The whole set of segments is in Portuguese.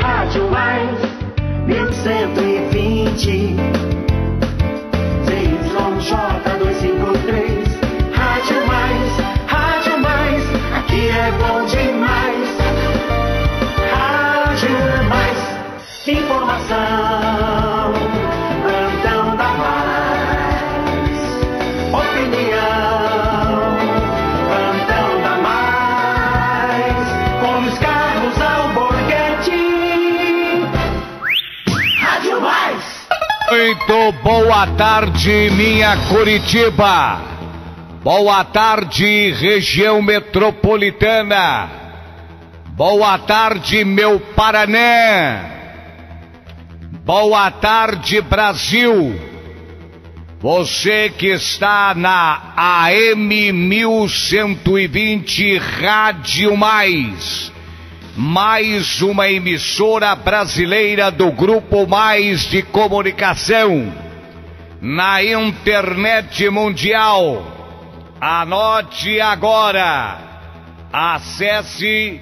Rádio Mais 1120 CYJ253. Rádio Mais, aqui é bom demais. Rádio Mais, informação, plantão da Mais, opinião, plantão da Mais, com os carros ao borguete. Rádio Mais. Muito boa tarde, minha Curitiba. Boa tarde, região metropolitana. Boa tarde, meu Paraná. Boa tarde, Brasil. Você que está na AM 1120 Rádio Mais. Mais uma emissora brasileira do Grupo Mais de Comunicação. Na internet mundial. Anote agora. Acesse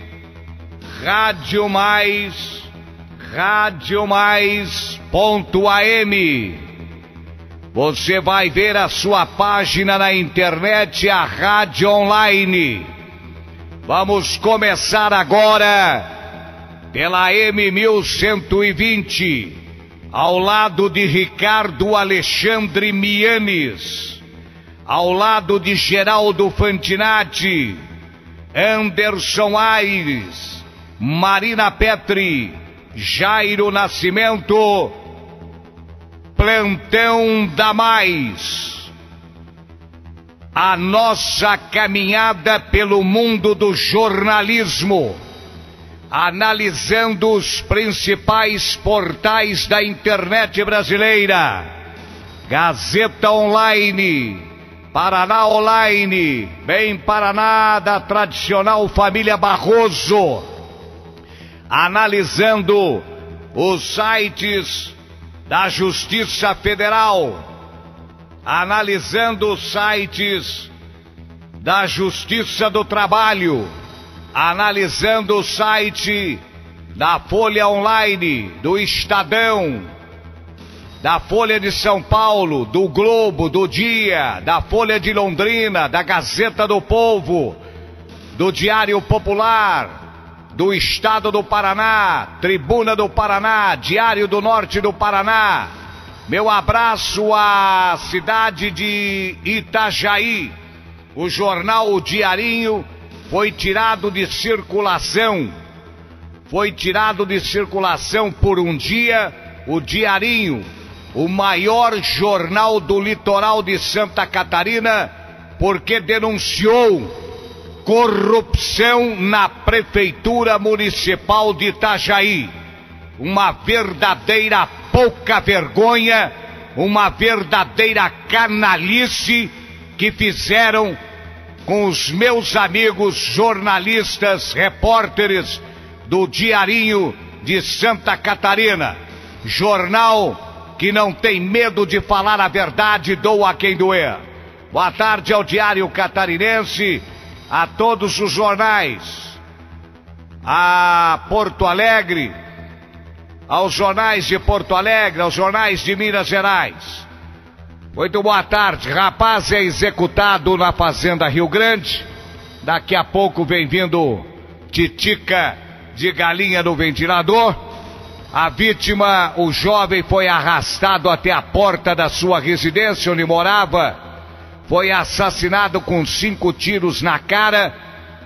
radiomais.am. Você vai ver a sua página na internet, a Rádio Online. Vamos começar agora pela M1120, ao lado de Ricardo Alexandre Mianes, ao lado de Geraldo Fantinatti, Anderson Aires, Marina Petri, Jairo Nascimento, Plantão da Mais. A nossa caminhada pelo mundo do jornalismo, analisando os principais portais da internet brasileira. Gazeta Online, Paraná Online, Bem Paraná, da tradicional família Barroso. Analisando os sites da Justiça Federal, analisando os sites da Justiça do Trabalho, analisando o site da Folha Online, do Estadão, da Folha de São Paulo, do Globo, do Dia, da Folha de Londrina, da Gazeta do Povo, do Diário Popular, do Estado do Paraná, Tribuna do Paraná, Diário do Norte do Paraná. Meu abraço à cidade de Itajaí. O jornal O Diarinho foi tirado de circulação. Foi tirado de circulação por um dia, o Diarinho. o maior jornal do litoral de Santa Catarina, porque denunciou corrupção na Prefeitura Municipal de Itajaí. Uma verdadeira pouca vergonha, uma verdadeira canalice que fizeram com os meus amigos jornalistas, repórteres do Diarinho de Santa Catarina. Jornal que não tem medo de falar a verdade, doa quem doer. Boa tarde ao Diário Catarinense, a todos os jornais, a Porto Alegre, aos jornais de Porto Alegre, aos jornais de Minas Gerais. Muito boa tarde. Rapaz é executado na Fazenda Rio Grande. Daqui a pouco vem vindo titica de galinha no ventilador. A vítima, o jovem, foi arrastado até a porta da sua residência onde morava. Foi assassinado com 5 tiros na cara.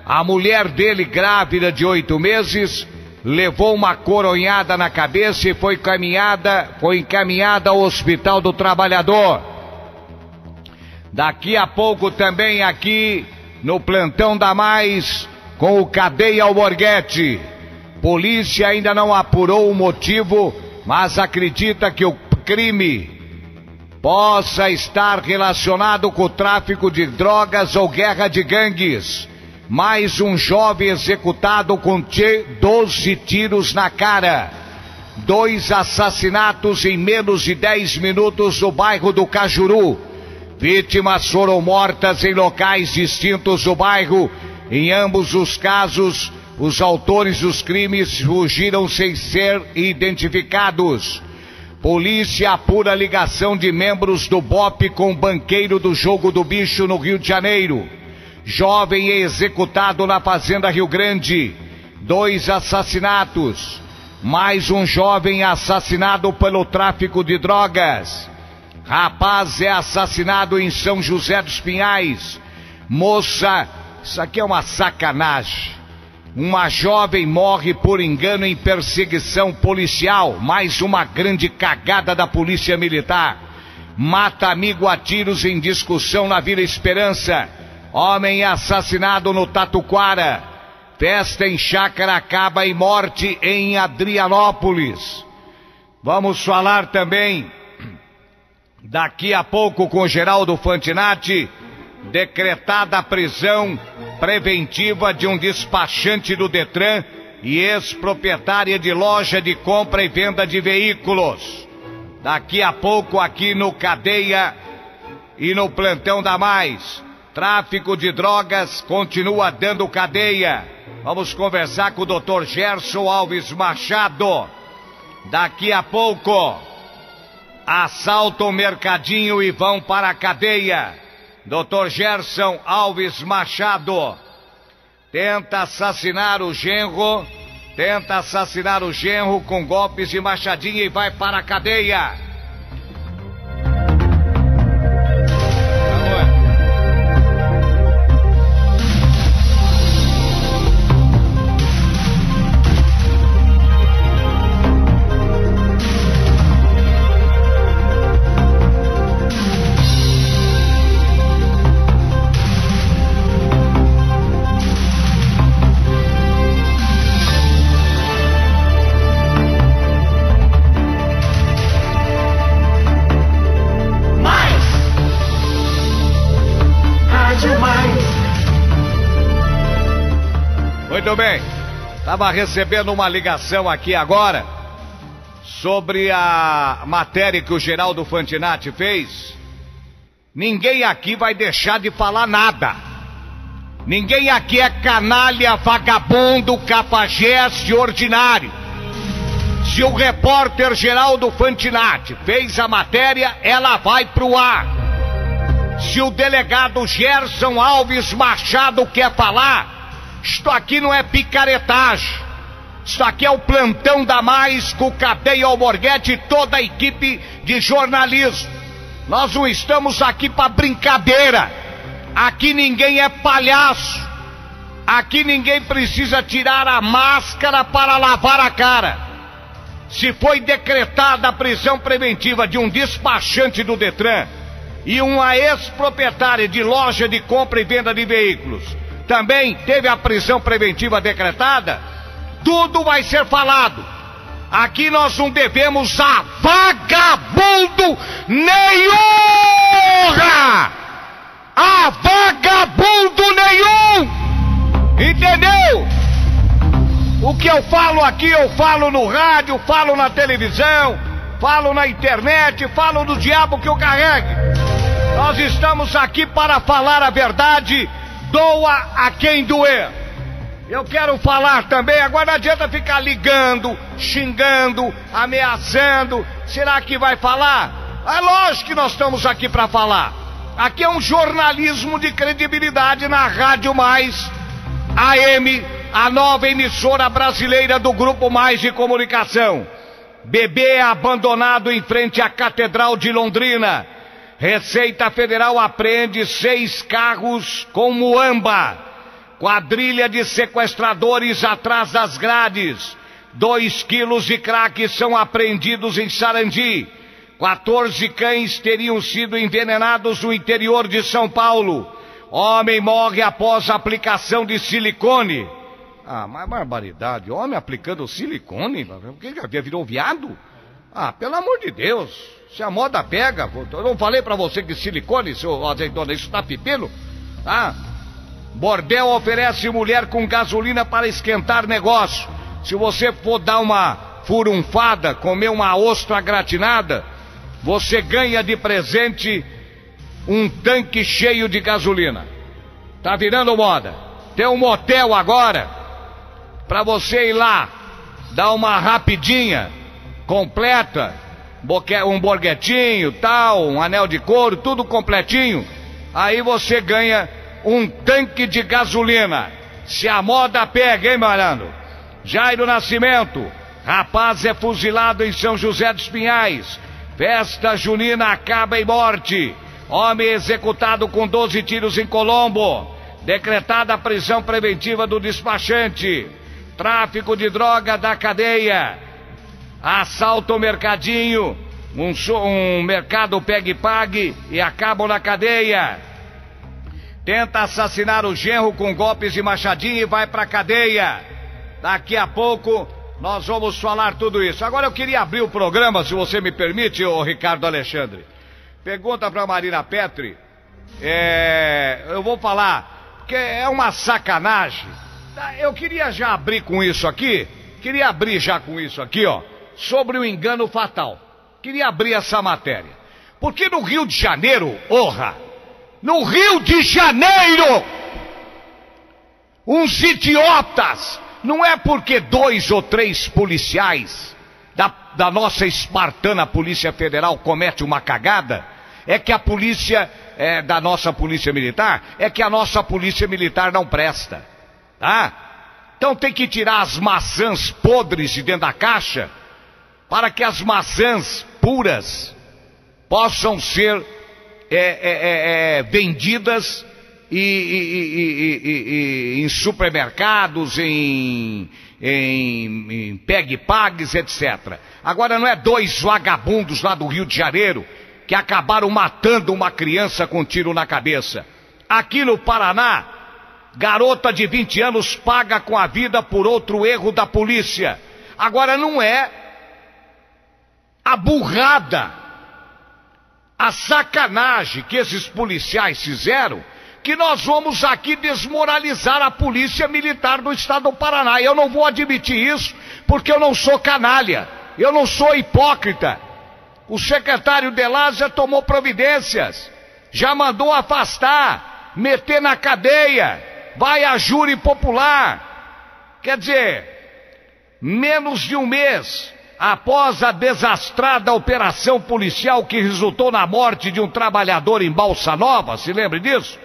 A mulher dele, grávida de 8 meses, levou uma coronhada na cabeça e foi encaminhada ao Hospital do Trabalhador. Daqui a pouco também aqui no Plantão da Mais com o Cadeia Alborguete. Polícia ainda não apurou o motivo, mas acredita que o crime possa estar relacionado com o tráfico de drogas ou guerra de gangues. Mais um jovem executado com 12 tiros na cara. 2 assassinatos em menos de 10 minutos no bairro do Cajuru. Vítimas foram mortas em locais distintos do bairro. Em ambos os casos, os autores dos crimes fugiram sem ser identificados. Polícia apura ligação de membros do BOPE com o banqueiro do Jogo do Bicho no Rio de Janeiro. Jovem é executado na Fazenda Rio Grande. 2 assassinatos. Mais um jovem assassinado pelo tráfico de drogas. Rapaz é assassinado em São José dos Pinhais. Moça, isso aqui é uma sacanagem. Uma jovem morre por engano em perseguição policial. Mais uma grande cagada da Polícia Militar. Mata amigo a tiros em discussão na Vila Esperança. Homem é assassinado no Tatuquara. Festa em chácara acaba em morte em Adrianópolis. Vamos falar também daqui a pouco com Geraldo Fantinatti. Decretada a prisão preventiva de um despachante do Detran e ex-proprietária de loja de compra e venda de veículos. Daqui a pouco aqui no Cadeia e no Plantão da Mais. Tráfico de drogas continua dando cadeia. Vamos conversar com o Dr. Gerson Alves Machado. Daqui a pouco, assaltam o mercadinho e vão para a cadeia. Dr. Gerson Alves Machado tenta assassinar o genro com golpes de machadinha e vai para a cadeia. Muito bem, estava recebendo uma ligação aqui agora sobre a matéria que o Geraldo Fantinatti fez. Ninguém aqui vai deixar de falar nada. Ninguém aqui é canalha, vagabundo, cafajeste, ordinário. Se o repórter Geraldo Fantinatti fez a matéria, ela vai pro ar. Se o delegado Gerson Alves Machado quer falar, isto aqui não é picaretagem. Isto aqui é o Plantão da Mais com o Cadeia Alborguete e toda a equipe de jornalismo. Nós não estamos aqui para brincadeira. Aqui ninguém é palhaço. Aqui ninguém precisa tirar a máscara para lavar a cara. se foi decretada a prisão preventiva de um despachante do Detran e uma ex-proprietária de loja de compra e venda de veículos também teve a prisão preventiva decretada, tudo vai ser falado. Aqui nós não devemos a vagabundo nenhum! A vagabundo nenhum! Entendeu? O que eu falo aqui, eu falo no rádio, falo na televisão, falo na internet, falo do diabo que eu carregue. Nós estamos aqui para falar a verdade, doa a quem doer. Eu quero falar também, agora não adianta ficar ligando, xingando, ameaçando. Será que vai falar? É lógico que nós estamos aqui para falar. Aqui é um jornalismo de credibilidade na Rádio Mais AM, a nova emissora brasileira do Grupo Mais de Comunicação. Bebê abandonado em frente à Catedral de Londrina. Receita Federal apreende 6 carros com muamba. Quadrilha de sequestradores atrás das grades. 2 quilos de crack são apreendidos em Sarandi. 14 cães teriam sido envenenados no interior de São Paulo. Homem morre após aplicação de silicone. Ah, mas barbaridade. Homem aplicando silicone? O que já virou viado? Ah, pelo amor de Deus. Se a moda pega. Eu não falei pra você que silicone, seu azeitona, isso tá pepino? Ah, bordel oferece mulher com gasolina para esquentar negócio. Se você for dar uma furunfada, comer uma ostra gratinada, você ganha de presente um tanque cheio de gasolina. Tá virando moda. Tem um motel agora pra você ir lá, dar uma rapidinha completa, um borguetinho, tal, um anel de couro, tudo completinho. Aí você ganha um tanque de gasolina. Se a moda pega, hein, malandro? Jairo Nascimento, rapaz é fuzilado em São José dos Pinhais. Festa junina acaba em morte. Homem executado com 12 tiros em Colombo. Decretada a prisão preventiva do despachante. Tráfico de droga da cadeia. Assalto ao mercadinho. Um mercado pegue e pague e acabam na cadeia. Tenta assassinar o genro com golpes de machadinha e vai pra cadeia. Daqui a pouco nós vamos falar tudo isso. Agora eu queria abrir o programa, se você me permite, ô Ricardo Alexandre. Pergunta pra Marina Petri. Eu vou falar, porque é uma sacanagem. Eu queria já abrir com isso aqui. Queria abrir já com isso aqui, ó. Sobre o engano fatal. Queria abrir essa matéria. Porque no Rio de Janeiro, no Rio de Janeiro, uns idiotas, não é porque 2 ou 3 policiais da nossa espartana Polícia Federal comete uma cagada, é que a polícia, da nossa Polícia Militar, é que a nossa Polícia Militar não presta, tá? Então tem que tirar as maçãs podres de dentro da caixa, para que as maçãs puras possam ser vendidas em supermercados, em pegue-pagues, etc. Agora não é 2 vagabundos lá do Rio de Janeiro que acabaram matando uma criança com tiro na cabeça. Aqui no Paraná, garota de 20 anos paga com a vida por outro erro da polícia. Agora não é a burrada, a sacanagem que esses policiais fizeram, que nós vamos aqui desmoralizar a Polícia Militar do Estado do Paraná. Eu não vou admitir isso, porque eu não sou canalha, eu não sou hipócrita. O secretário Delaz já tomou providências, já mandou afastar, meter na cadeia, vai a júri popular. Quer dizer, menos de um mês após a desastrada operação policial que resultou na morte de um trabalhador em Balsa Nova, se lembre disso?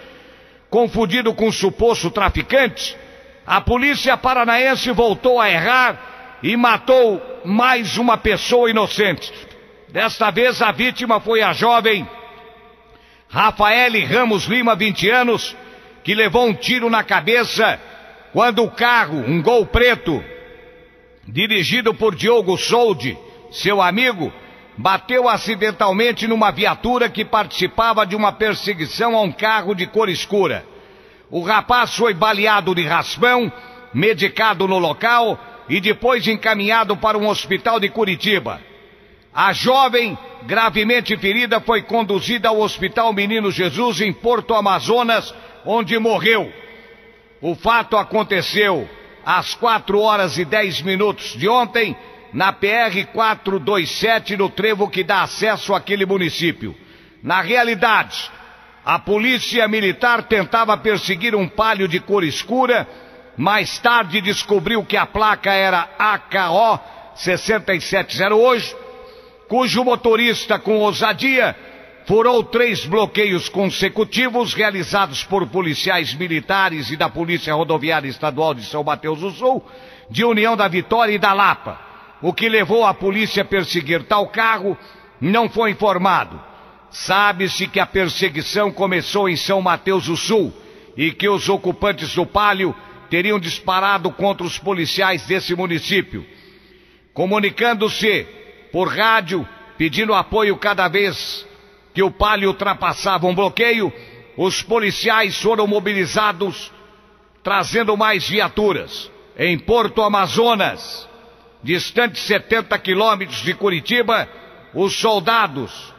Confundido com um suposto traficante, a polícia paranaense voltou a errar e matou mais uma pessoa inocente. Desta vez a vítima foi a jovem Rafaele Ramos Lima, 20 anos, que levou um tiro na cabeça quando o carro, um Gol preto, dirigido por Diogo Soldi, seu amigo, bateu acidentalmente numa viatura que participava de uma perseguição a um carro de cor escura. O rapaz foi baleado de raspão, medicado no local e depois encaminhado para um hospital de Curitiba. A jovem, gravemente ferida, foi conduzida ao Hospital Menino Jesus em Porto Amazonas, onde morreu. O fato aconteceu às 4h10 de ontem, na PR-427, no trevo que dá acesso àquele município. Na realidade, a polícia militar tentava perseguir um Palio de cor escura. Mais tarde descobriu que a placa era AKO 6708, cujo motorista, com ousadia, furou 3 bloqueios consecutivos realizados por policiais militares e da Polícia Rodoviária Estadual de São Mateus do Sul, de União da Vitória e da Lapa. O que levou a polícia a perseguir tal carro não foi informado. Sabe-se que a perseguição começou em São Mateus do Sul e que os ocupantes do Palio teriam disparado contra os policiais desse município. Comunicando-se por rádio, pedindo apoio cada vez que o Palio ultrapassava um bloqueio, os policiais foram mobilizados, trazendo mais viaturas. Em Porto Amazonas, distante 70 quilômetros de Curitiba, os soldados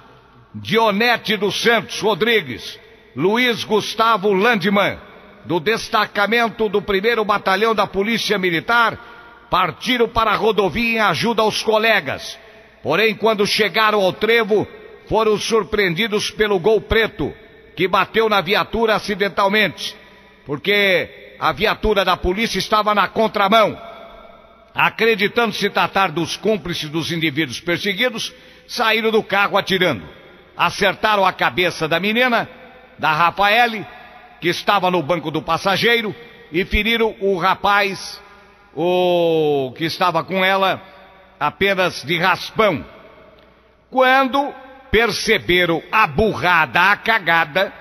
Dionete dos Santos Rodrigues, Luiz Gustavo Landman, do destacamento do 1º Batalhão da Polícia Militar, partiram para a rodovia em ajuda aos colegas. Porém, quando chegaram ao trevo, foram surpreendidos pelo Gol Preto, que bateu na viatura acidentalmente, porque a viatura da polícia estava na contramão. Acreditando se tratar dos cúmplices dos indivíduos perseguidos, saíram do carro atirando. Acertaram a cabeça da menina, da Rafaele, que estava no banco do passageiro, e feriram o rapaz, que estava com ela, apenas de raspão. Quando perceberam a burrada, a cagada,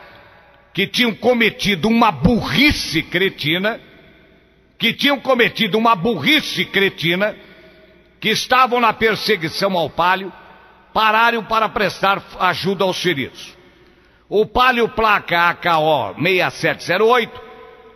que tinham cometido uma burrice cretina, que estavam na perseguição ao Palio, pararam para prestar ajuda aos feridos. O Palio placa AKO 6708,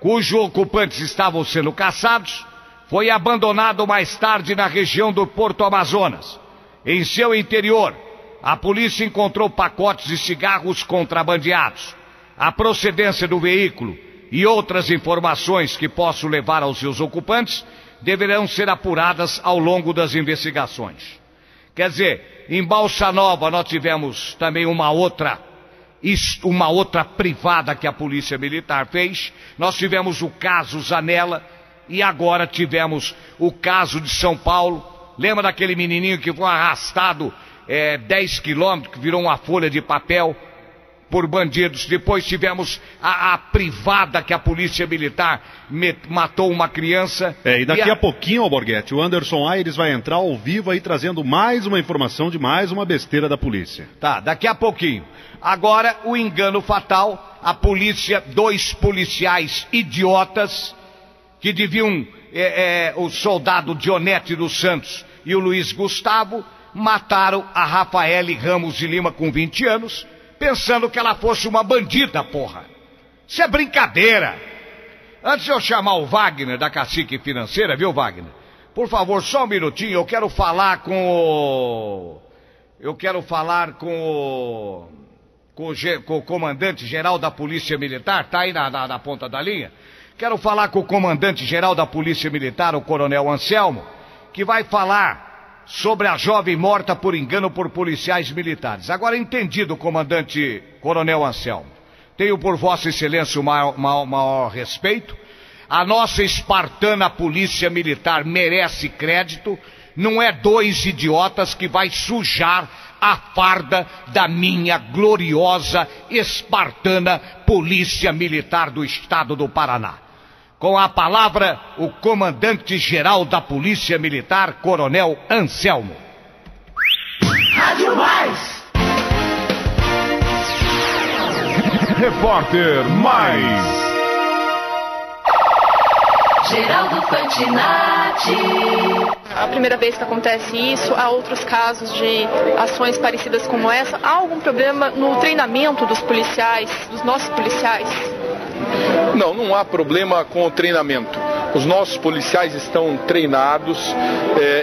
cujos ocupantes estavam sendo caçados, foi abandonado mais tarde na região do Porto Amazonas. Em seu interior, a polícia encontrou pacotes de cigarros contrabandeados. A procedência do veículo e outras informações que possam levar aos seus ocupantes deverão ser apuradas ao longo das investigações. Quer dizer, em Balsa Nova nós tivemos também uma outra privada que a Polícia Militar fez. Nós tivemos o caso Zanella e agora tivemos o caso de São Paulo. Lembra daquele menininho que foi arrastado 10 quilômetros, que virou uma folha de papel por bandidos? Depois tivemos a privada que a Polícia Militar matou uma criança. E daqui a pouquinho, Alborguete, o Anderson Aires vai entrar ao vivo aí trazendo mais uma informação de mais uma besteira da polícia. Tá, daqui a pouquinho. Agora, o engano fatal, a polícia, 2 policiais idiotas, que deviam, o soldado Dionete dos Santos e o Luiz Gustavo, mataram a Rafaele Ramos de Lima com 20 anos, pensando que ela fosse uma bandida, porra. Isso é brincadeira. Antes de eu chamar o Wagner da Cacique Financeira, viu, Wagner? Por favor, só um minutinho, eu quero falar com o comandante-geral da Polícia Militar, tá aí na ponta da linha. Quero falar com o comandante-geral da Polícia Militar, o Coronel Anselmo, que vai falar sobre a jovem morta por engano por policiais militares. Agora, entendido, comandante Coronel Anselmo, tenho por Vossa Excelência o maior respeito. A nossa espartana Polícia Militar merece crédito. Não é 2 idiotas que vai sujar a farda da minha gloriosa espartana Polícia Militar do Estado do Paraná. Com a palavra, o comandante-geral da Polícia Militar, Coronel Anselmo. Rádio Mais! Repórter Mais! Geraldo Fantinatti. A primeira vez que acontece isso, há outros casos de ações parecidas como essa. Há algum problema no treinamento dos policiais, dos nossos policiais? Não há problema com o treinamento. Os nossos policiais estão treinados,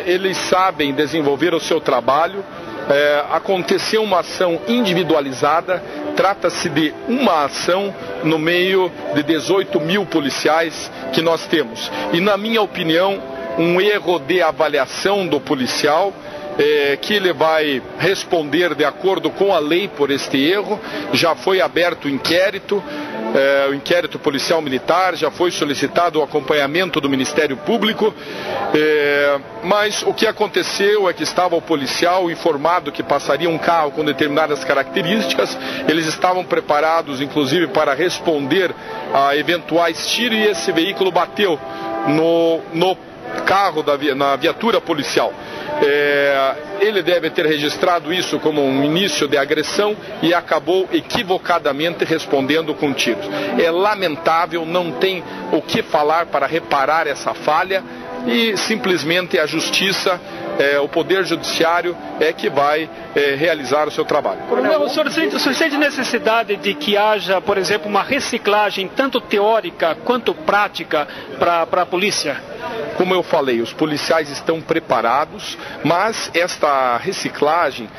eles sabem desenvolver o seu trabalho. Aconteceu uma ação individualizada, trata-se de uma ação no meio de 18 mil policiais que nós temos. E, na minha opinião, um erro de avaliação do policial, que ele vai responder de acordo com a lei por este erro. Já foi aberto o inquérito policial militar, já foi solicitado o acompanhamento do Ministério Público, mas o que aconteceu é que estava o policial informado que passaria um carro com determinadas características, eles estavam preparados inclusive para responder a eventuais tiros, e esse veículo bateu no carro na viatura policial. Ele deve ter registrado isso como um início de agressão e acabou equivocadamente respondendo com tiros. É lamentável, não tem o que falar para reparar essa falha, e simplesmente a justiça, o poder judiciário é que vai realizar o seu trabalho. Coronel, o senhor sente necessidade de que haja, por exemplo, uma reciclagem tanto teórica quanto prática para a polícia? Como eu falei, os policiais estão preparados, mas esta reciclagem,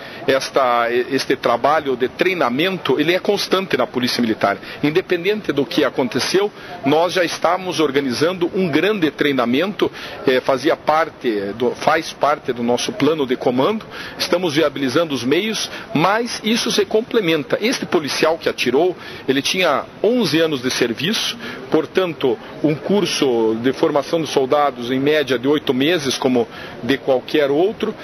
este trabalho de treinamento, ele é constante na Polícia Militar. Independente do que aconteceu, nós já estamos organizando um grande treinamento, faz parte do nosso plano de comando, estamos viabilizando os meios, mas isso se complementa. Este policial que atirou, ele tinha 11 anos de serviço, portanto, um curso de formação de soldados em média de 8 meses, como de qualquer outro,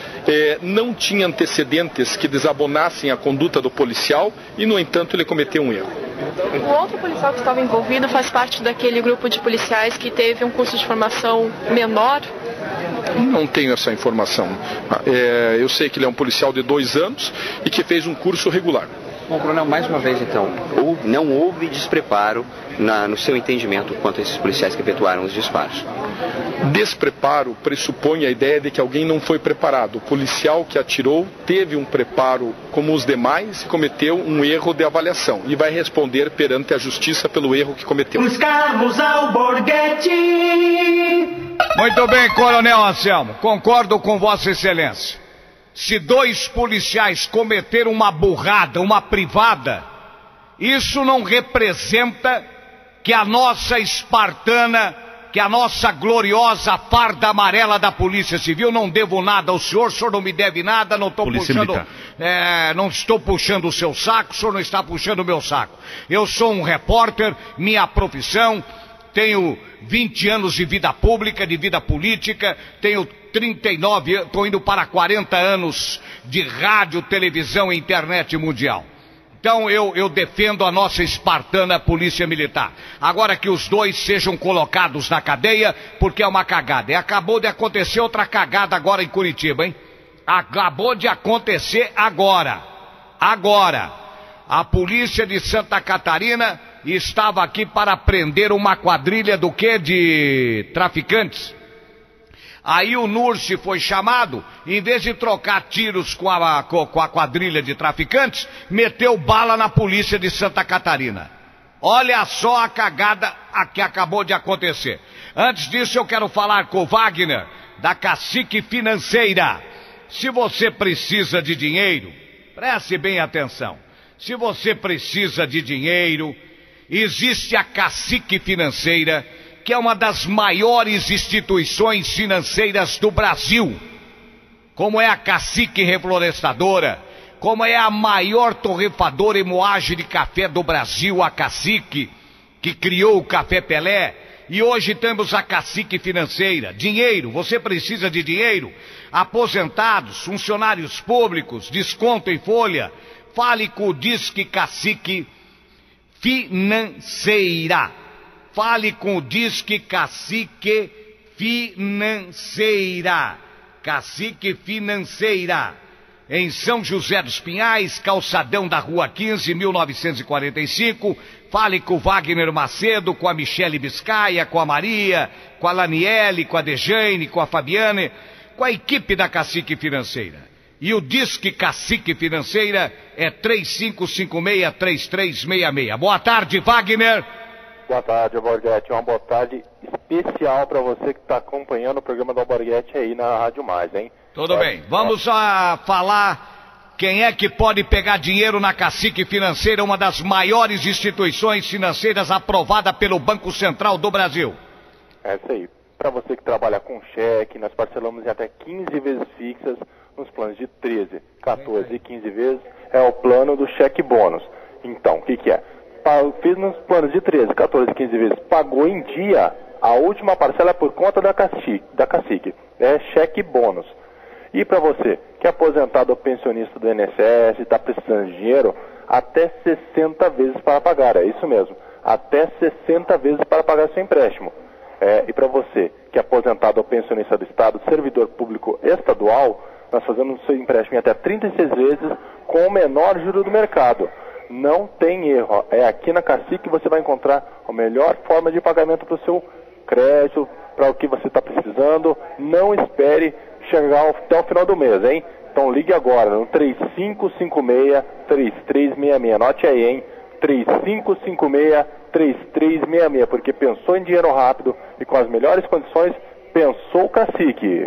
não tinha antecedentes que desabonassem a conduta do policial e, no entanto, ele cometeu um erro. O outro policial que estava envolvido faz parte daquele grupo de policiais que teve um curso de formação menor? Não tenho essa informação. Eu sei que ele é um policial de 2 anos e que fez um curso regular. Bom, coronel, mais uma vez então, não houve despreparo no seu entendimento quanto a esses policiais que efetuaram os disparos? Despreparo pressupõe a ideia de que alguém não foi preparado. O policial que atirou teve um preparo como os demais e cometeu um erro de avaliação e vai responder perante a justiça pelo erro que cometeu. Os carros ao Borghetti. Muito bem, Coronel Anselmo, concordo com Vossa Excelência. Se 2 policiais cometeram uma burrada, uma privada, isso não representa que a nossa espartana, que a nossa gloriosa farda amarela da Polícia Civil, não devo nada ao senhor, o senhor não me deve nada, não estou puxando o seu saco, o senhor não está puxando o meu saco. Eu sou um repórter, minha profissão, tenho 20 anos de vida pública, de vida política, tenho 39, estou indo para 40 anos de rádio, televisão e internet mundial. Então eu defendo a nossa espartana Polícia Militar. Agora que os 2 sejam colocados na cadeia, porque é uma cagada. E acabou de acontecer outra cagada agora em Curitiba, hein? Acabou de acontecer agora. A polícia de Santa Catarina estava aqui para prender uma quadrilha do quê? De traficantes. Aí o Nursi foi chamado, em vez de trocar tiros com a quadrilha de traficantes, meteu bala na polícia de Santa Catarina. Olha só a cagada que acabou de acontecer. Antes disso eu quero falar com o Wagner, da Cacique Financeira. Se você precisa de dinheiro, preste bem atenção. Se você precisa de dinheiro, existe a Cacique Financeira, que é uma das maiores instituições financeiras do Brasil, como é a Cacique Reflorestadora, como é a maior torrefadora e moagem de café do Brasil, a Cacique, que criou o Café Pelé, e hoje temos a Cacique Financeira. Dinheiro, você precisa de dinheiro? Aposentados, funcionários públicos, desconto em folha, fale com o Disque Cacique Financeira. Fale com o Disque Cacique Financeira. Cacique Financeira. em São José dos Pinhais, calçadão da Rua 15, 1945. Fale com o Wagner Macedo, com a Michele Biscaia, com a Maria, com a Laniele, com a Dejane, com a Fabiane, com a equipe da Cacique Financeira. E o Disque Cacique Financeira é 3556-3366. Boa tarde, Wagner. Boa tarde, Alborguete. Uma boa tarde especial para você que está acompanhando o programa do Alborguete aí na Rádio Mais, hein? Tudo bem. Vamos falar quem é que pode pegar dinheiro na Cacique Financeira, uma das maiores instituições financeiras aprovada pelo Banco Central do Brasil. É isso aí. Para você que trabalha com cheque, nós parcelamos em até 15 vezes fixas nos planos de 13, 14 e 15 vezes. É o plano do cheque bônus. Então, o que é? Fiz nos planos de 13, 14 e 15 vezes. Pagou em dia, a última parcela é por conta da Cacique. É cheque bônus. E para você que é aposentado ou pensionista do INSS e está precisando de dinheiro, até 60 vezes para pagar, é isso mesmo, até 60 vezes para pagar seu empréstimo. E para você que é aposentado ou pensionista do Estado, servidor público estadual, nós fazemos o seu empréstimo em até 36 vezes com o menor juro do mercado. Não tem erro, é aqui na Cacique que você vai encontrar a melhor forma de pagamento para o seu crédito, para o que você está precisando. Não espere chegar até o final do mês, hein? Então ligue agora no 3556-3366. Anote aí, hein? 3556-3366, porque pensou em dinheiro rápido e com as melhores condições, pensou o Cacique.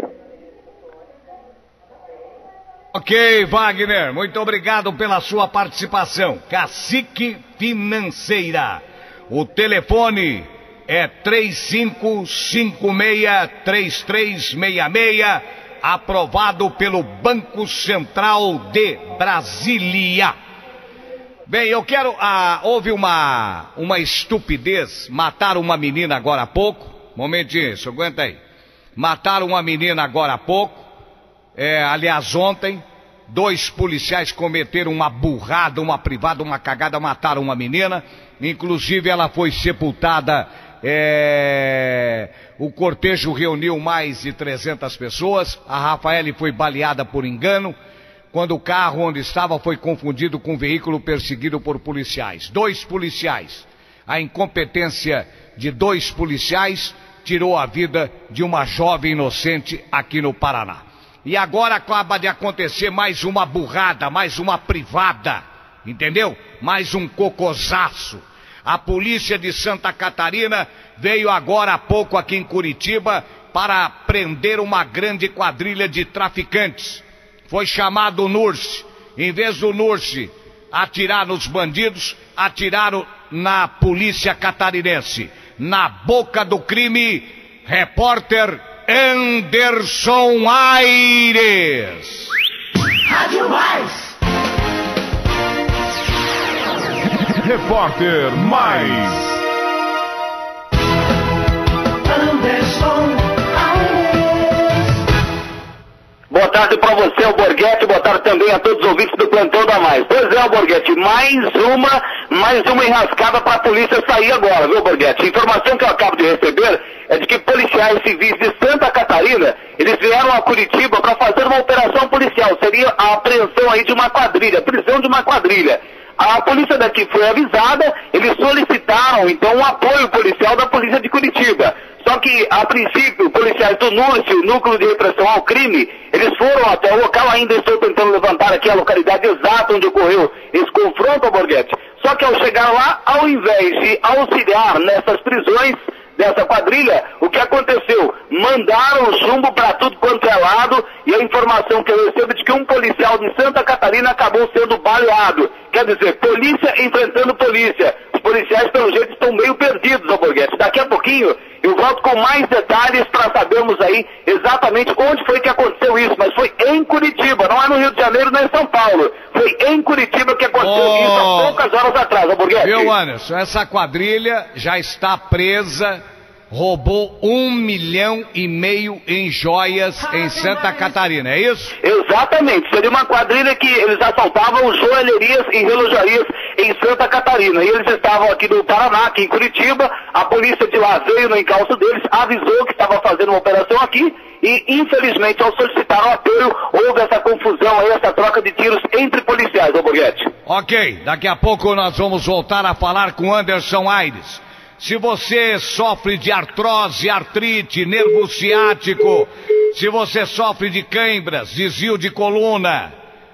Ok, Wagner, muito obrigado pela sua participação. Cacique Financeira. O telefone é 3556-3366, aprovado pelo Banco Central de Brasília. Bem, eu quero... houve uma estupidez. Mataram uma menina agora há pouco. Momentinho, aguenta aí. Mataram uma menina agora há pouco. Aliás, ontem, 2 policiais cometeram uma burrada, uma privada, uma cagada, mataram uma menina. Inclusive, ela foi sepultada. O cortejo reuniu mais de 300 pessoas. A Rafaele foi baleada por engano, quando o carro onde estava foi confundido com um veículo perseguido por policiais. 2 policiais. A incompetência de 2 policiais tirou a vida de uma jovem inocente aqui no Paraná. E agora acaba de acontecer mais uma burrada, mais uma privada, entendeu? Mais um cocosaço. A polícia de Santa Catarina veio agora há pouco aqui em Curitiba para prender uma grande quadrilha de traficantes. Foi chamado o NURS. Em vez do NURS atirar nos bandidos, atiraram na polícia catarinense. Na boca do crime, repórter Anderson Aires. Rádio Mais. Repórter Mais. Anderson Aires. Boa tarde para você, Alborguete. Boa tarde também a todos os ouvintes do Plantão da Mais. Pois é, Alborguete, mais uma enrascada para a polícia sair agora, viu, Alborguete? A informação que eu acabo de receber é de que policiais civis de Santa Catarina, eles vieram a Curitiba para fazer uma operação policial. Seria a apreensão aí de uma quadrilha, prisão de uma quadrilha. A polícia daqui foi avisada, eles solicitaram então um apoio policial da polícia de Curitiba. Só que, a princípio, policiais do NURS, o Núcleo de Repressão ao Crime, eles foram até o local, ainda estou tentando levantar aqui a localidade exata onde ocorreu esse confronto, Alborguete. Só que ao chegar lá, ao invés de auxiliar nessas prisões dessa quadrilha, o que aconteceu? Mandaram chumbo para tudo quanto é lado, e a informação que eu recebo é de que um policial de Santa Catarina acabou sendo baleado. Quer dizer, polícia enfrentando polícia. Os policiais, pelo jeito, estão meio perdidos, Alborguete. Daqui a pouquinho eu volto com mais detalhes para sabermos aí exatamente onde foi que aconteceu isso. Mas foi em Curitiba, não é no Rio de Janeiro nem em São Paulo. Foi em Curitiba que aconteceu isso há poucas horas atrás, Alborguete. Viu, Anderson? Essa quadrilha já está presa, roubou 1,5 milhão em joias em Santa Catarina, é isso? Exatamente, seria uma quadrilha que eles assaltavam joalherias e relojarias em Santa Catarina. E eles estavam aqui no Paraná, aqui em Curitiba. A polícia de lá veio no encalço deles, avisou que estava fazendo uma operação aqui e, infelizmente, ao solicitar o apoio, houve essa confusão aí, essa troca de tiros entre policiais, Alborguete. Ok, daqui a pouco nós vamos voltar a falar com Anderson Aires. Se você sofre de artrose, artrite, nervo ciático, se você sofre de câimbras, desvio de coluna,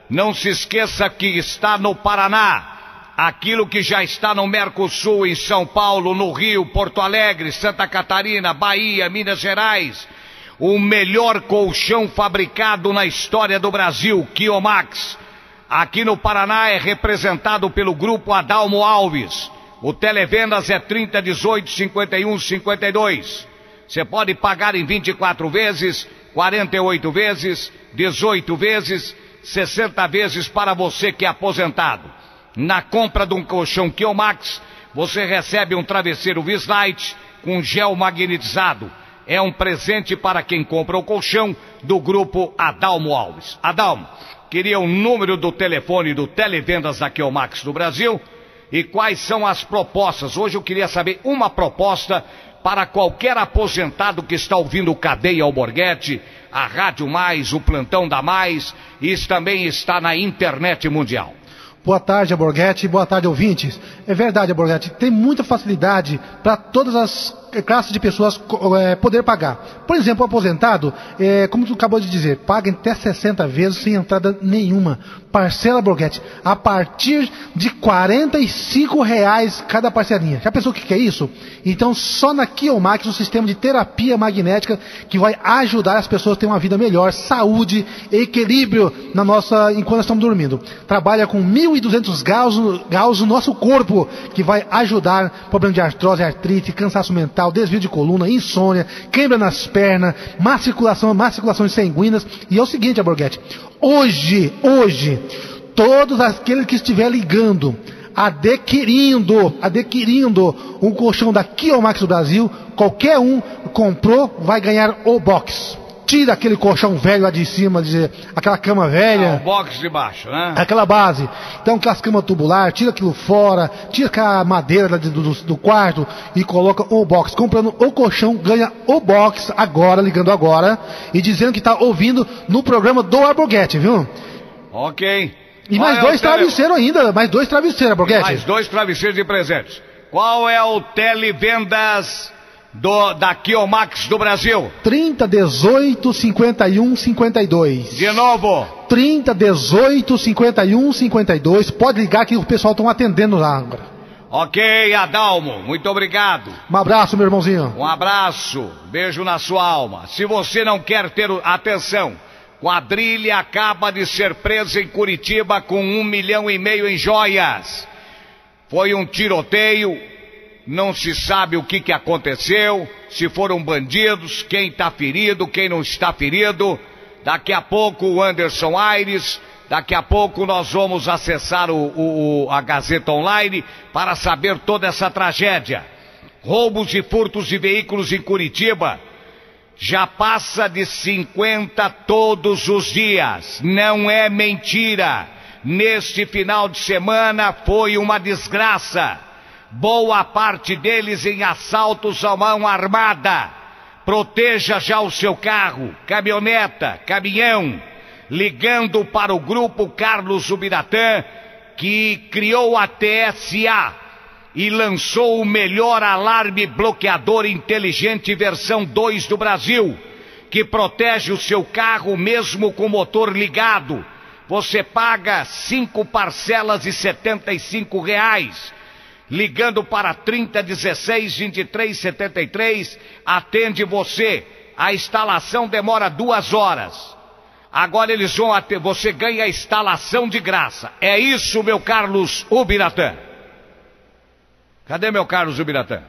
não se esqueça que está no Paraná. Aquilo que já está no Mercosul, em São Paulo, no Rio, Porto Alegre, Santa Catarina, Bahia, Minas Gerais. O melhor colchão fabricado na história do Brasil, Quiomax. Aqui no Paraná é representado pelo grupo Adalmo Alves. O televendas é 3018-5152. Você pode pagar em 24 vezes, 48 vezes, 18 vezes, 60 vezes para você que é aposentado. Na compra de um colchão Quiomax, você recebe um travesseiro Vislight com gel magnetizado. É um presente para quem compra o colchão do grupo Adalmo Alves. Adalmo, queria o número do telefone do televendas da Quiomax do Brasil e quais são as propostas. Hoje eu queria saber uma proposta para qualquer aposentado que está ouvindo o Cadeia Alborguete, a Rádio Mais, o Plantão da Mais, e isso também está na internet mundial. Boa tarde, Alborguete. Boa tarde, ouvintes. É verdade, Alborguete. Tem muita facilidade para todas as classes de pessoas poder pagar. Por exemplo, o aposentado, como tu acabou de dizer, paga até 60 vezes sem entrada nenhuma. Parcela, Alborguete, a partir de R$45 cada parcelinha. Já pensou o que é isso? Então, só na Quiomax, um sistema de terapia magnética que vai ajudar as pessoas a ter uma vida melhor, saúde, equilíbrio enquanto nós estamos dormindo. Trabalha com 1.200 gauss no nosso corpo, que vai ajudar problema de artrose, artrite, cansaço mental, desvio de coluna, insônia, queimbra nas pernas, má circulações sanguíneas. E é o seguinte, Alborguete, hoje, todos aqueles que estiver ligando, adquirindo um colchão da Quiomax do Brasil, qualquer um comprou, vai ganhar o box. Tira aquele colchão velho lá de cima, aquela cama velha. O box de baixo, né? Aquela base. Então, aquelas camas tubular, tira aquilo fora, tira aquela madeira do quarto e coloca o box. Comprando o colchão, ganha o box agora, ligando agora e dizendo que está ouvindo no programa do Alborguete, viu? Ok. E mais dois travesseiros ainda, mais 2 travesseiros, Alborguete. Mais 2 travesseiros de presentes. Qual é o televendas da Quiomax do Brasil? 3018-5152. De novo. 3018-5152. Pode ligar que o pessoal está atendendo lá agora. Ok, Adalmo, muito obrigado. Um abraço, meu irmãozinho. Um abraço, beijo na sua alma. Se você não quer ter atenção, quadrilha acaba de ser presa em Curitiba com 1,5 milhão em joias. Foi um tiroteio. Não se sabe o que aconteceu, se foram bandidos, quem está ferido, quem não está ferido. Daqui a pouco o Anderson Aires, daqui a pouco nós vamos acessar a Gazeta Online para saber toda essa tragédia. Roubos e furtos de veículos em Curitiba já passa de 50 todos os dias. Não é mentira. Neste final de semana foi uma desgraça. Boa parte deles em assaltos à mão armada. Proteja já o seu carro, caminhoneta, caminhão, ligando para o grupo Carlos Ubiratã, que criou a TSA e lançou o melhor alarme bloqueador inteligente versão 2 do Brasil, que protege o seu carro mesmo com o motor ligado. Você paga 5 parcelas de R$75. Ligando para 3016-2373, atende você. A instalação demora 2 horas. Agora eles vão você ganha a instalação de graça. É isso, meu Carlos Ubiratã. Cadê meu Carlos Ubiratã?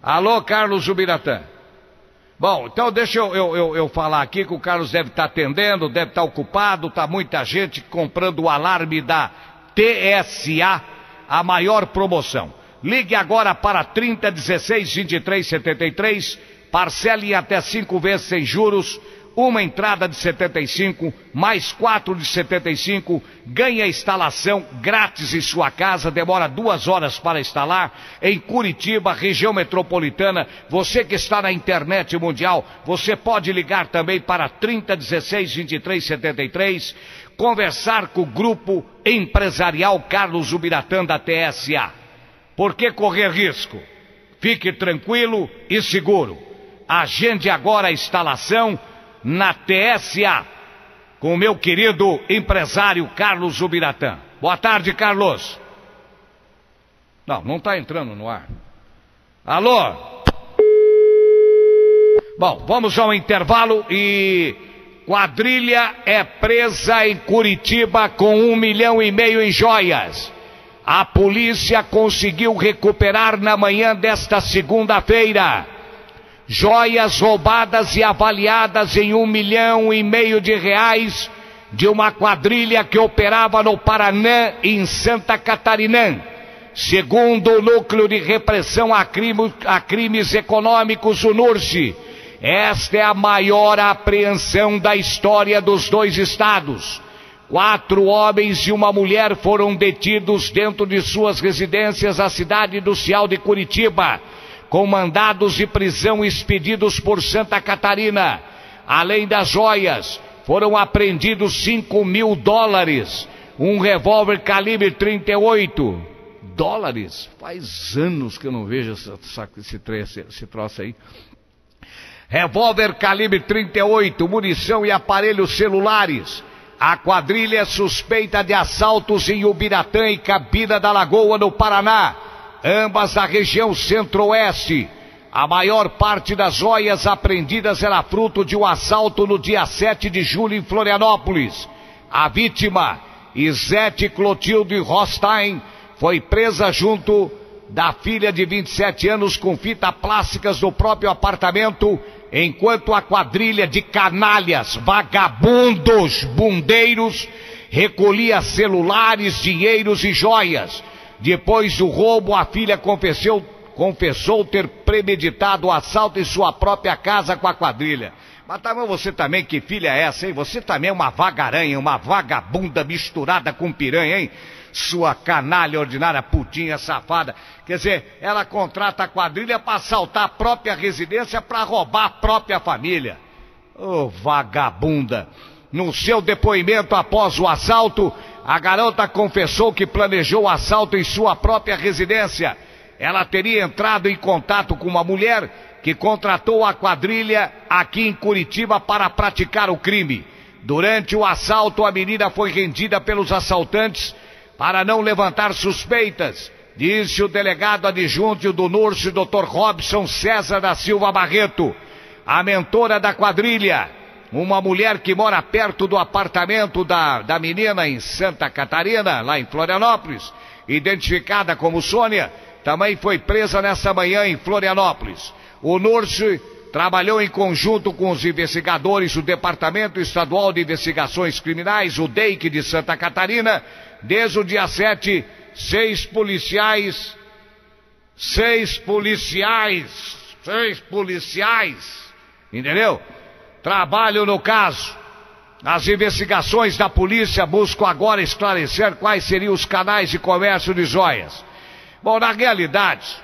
Alô, Carlos Ubiratã. Bom, então deixa eu falar aqui que o Carlos deve estar atendendo, deve estar ocupado, está muita gente comprando o alarme da TSA, a maior promoção. Ligue agora para 30 16 23 73, parcele em até 5 vezes sem juros, uma entrada de 75, mais 4 de 75, ganha instalação grátis em sua casa, demora 2 horas para instalar, em Curitiba, região metropolitana. Você que está na internet mundial, você pode ligar também para 30 16 23 73, conversar com o grupo empresarial Carlos Ubiratã da TSA. Por que correr risco? Fique tranquilo e seguro. Agende agora a instalação na TSA com o meu querido empresário Carlos Ubiratã. Boa tarde, Carlos. Não está entrando no ar. Alô? Bom, vamos ao intervalo e... Quadrilha é presa em Curitiba com 1,5 milhão em joias. A polícia conseguiu recuperar na manhã desta segunda-feira joias roubadas e avaliadas em 1,5 milhão de reais de uma quadrilha que operava no Paraná, em Santa Catarina. Segundo o Núcleo de Repressão a Crimes Econômicos, o NURSE, esta é a maior apreensão da história dos 2 estados. 4 homens e uma mulher foram detidos dentro de suas residências na cidade industrial de Curitiba, com mandados de prisão expedidos por Santa Catarina. Além das joias, foram apreendidos $5.000, um revólver calibre 38. Dólares? Faz anos que eu não vejo esse troço aí. Revólver calibre 38, munição e aparelhos celulares. A quadrilha é suspeita de assaltos em Ubiratã e Campina da Lagoa, no Paraná, ambas da região centro-oeste. A maior parte das joias apreendidas era fruto de um assalto no dia 7 de julho em Florianópolis. A vítima, Isete Clotilde Rostein, foi presa junto da filha de 27 anos com fitas plásticas no próprio apartamento, enquanto a quadrilha de canalhas, vagabundos, bundeiros, recolhia celulares, dinheiros e joias. Depois do roubo, a filha confessou ter premeditado o assalto em sua própria casa com a quadrilha. Mas também você também, que filha é essa, hein? Você também é uma vagaranha, uma vagabunda misturada com piranha, hein? Sua canalha ordinária, putinha, safada. Quer dizer, ela contrata a quadrilha para assaltar a própria residência, para roubar a própria família. Ô, vagabunda. No seu depoimento após o assalto, a garota confessou que planejou o assalto em sua própria residência. Ela teria entrado em contato com uma mulher que contratou a quadrilha aqui em Curitiba para praticar o crime. Durante o assalto, a menina foi rendida pelos assaltantes para não levantar suspeitas, disse o delegado adjunto do NURSE, Dr. Robson César da Silva Barreto. A mentora da quadrilha, uma mulher que mora perto do apartamento da menina em Santa Catarina, lá em Florianópolis, identificada como Sônia, também foi presa nessa manhã em Florianópolis. O NURSE trabalhou em conjunto com os investigadores do Departamento Estadual de Investigações Criminais, o DEIC de Santa Catarina. Desde o dia 7, 6 policiais, entendeu? Trabalham no caso. As investigações da polícia buscam agora esclarecer quais seriam os canais de comércio de joias. Bom, na realidade,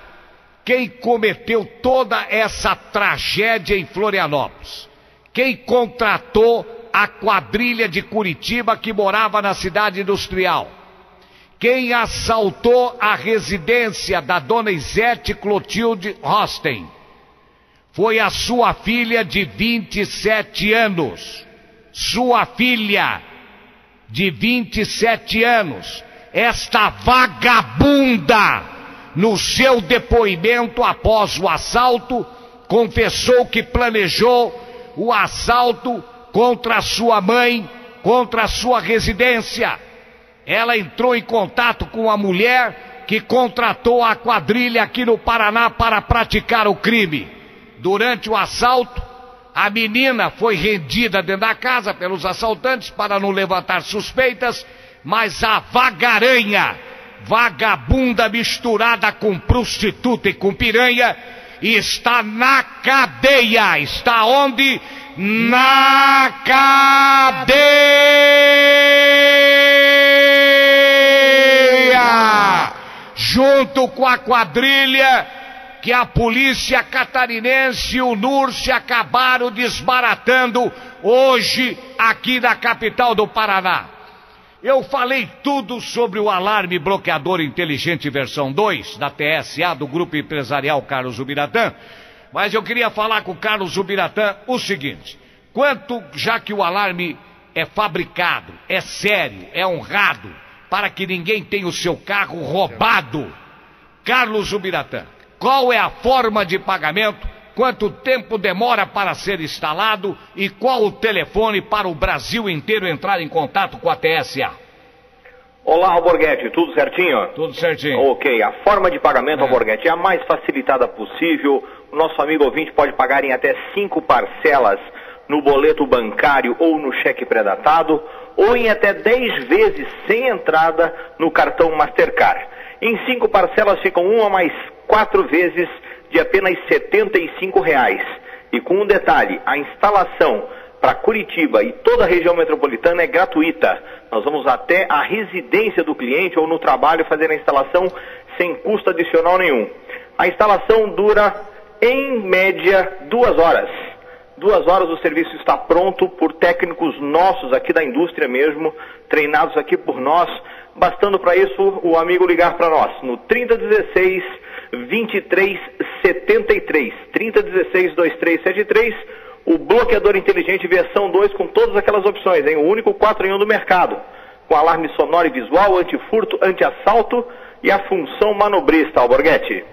quem cometeu toda essa tragédia em Florianópolis, quem contratou a quadrilha de Curitiba que morava na cidade industrial, quem assaltou a residência da dona Isete Clotilde Rostein, foi a sua filha de 27 anos. Sua filha de 27 anos. Esta vagabunda, no seu depoimento após o assalto, confessou que planejou o assalto contra a sua mãe, contra a sua residência. Ela entrou em contato com a mulher que contratou a quadrilha aqui no Paraná para praticar o crime. Durante o assalto, a menina foi rendida dentro da casa pelos assaltantes para não levantar suspeitas, mas a vagaranha vagabunda misturada com prostituta e com piranha, está na cadeia. Está onde? Na cadeia! Junto com a quadrilha que a polícia catarinense e o NURSE acabaram desbaratando hoje aqui na capital do Paraná. Eu falei tudo sobre o alarme bloqueador inteligente versão 2 da TSA, do Grupo Empresarial Carlos Ubiratã, mas eu queria falar com o Carlos Ubiratã o seguinte: quanto, já que o alarme é fabricado, é sério, é honrado, para que ninguém tenha o seu carro roubado, Carlos Ubiratã, qual é a forma de pagamento? Quanto tempo demora para ser instalado? E qual o telefone para o Brasil inteiro entrar em contato com a TSA? Olá, Alborguete, tudo certinho? Tudo certinho. Ok, a forma de pagamento, Alborguete, é a mais facilitada possível. O nosso amigo ouvinte pode pagar em até 5 parcelas no boleto bancário ou no cheque pré-datado, ou em até 10 vezes sem entrada no cartão Mastercard. Em 5 parcelas ficam uma mais 4 vezes de apenas R$ 75. E com um detalhe, a instalação para Curitiba e toda a região metropolitana é gratuita. Nós vamos até a residência do cliente ou no trabalho fazer a instalação sem custo adicional nenhum. A instalação dura, em média, 2 horas. 2 horas o serviço está pronto por técnicos nossos aqui da indústria mesmo, treinados aqui por nós, bastando para isso o amigo ligar para nós no 3016-2373, 3016-2373, o bloqueador inteligente versão 2 com todas aquelas opções, hein? O único 4 em 1 do mercado, com alarme sonoro e visual, antifurto, anti-assalto e a função manobrista, Alborguete.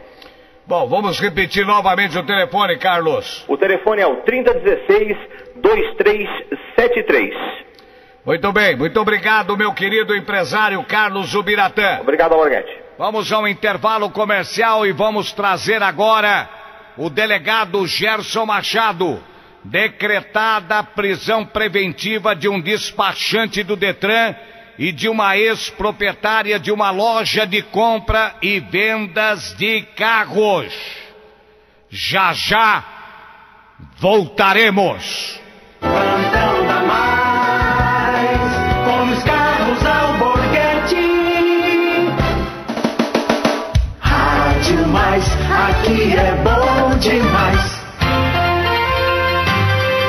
Bom, vamos repetir novamente o telefone, Carlos. O telefone é o 3016-2373. Muito bem, muito obrigado, meu querido empresário Carlos Ubiratã. Obrigado, Alborguete. Vamos ao intervalo comercial e vamos trazer agora o delegado Gerson Machado. Decretada a prisão preventiva de um despachante do Detran e de uma ex-proprietária de uma loja de compra e vendas de carros. Já já voltaremos. Plantão da Mais, com os carros Alborguete. Rádio Mais, aqui é bom demais.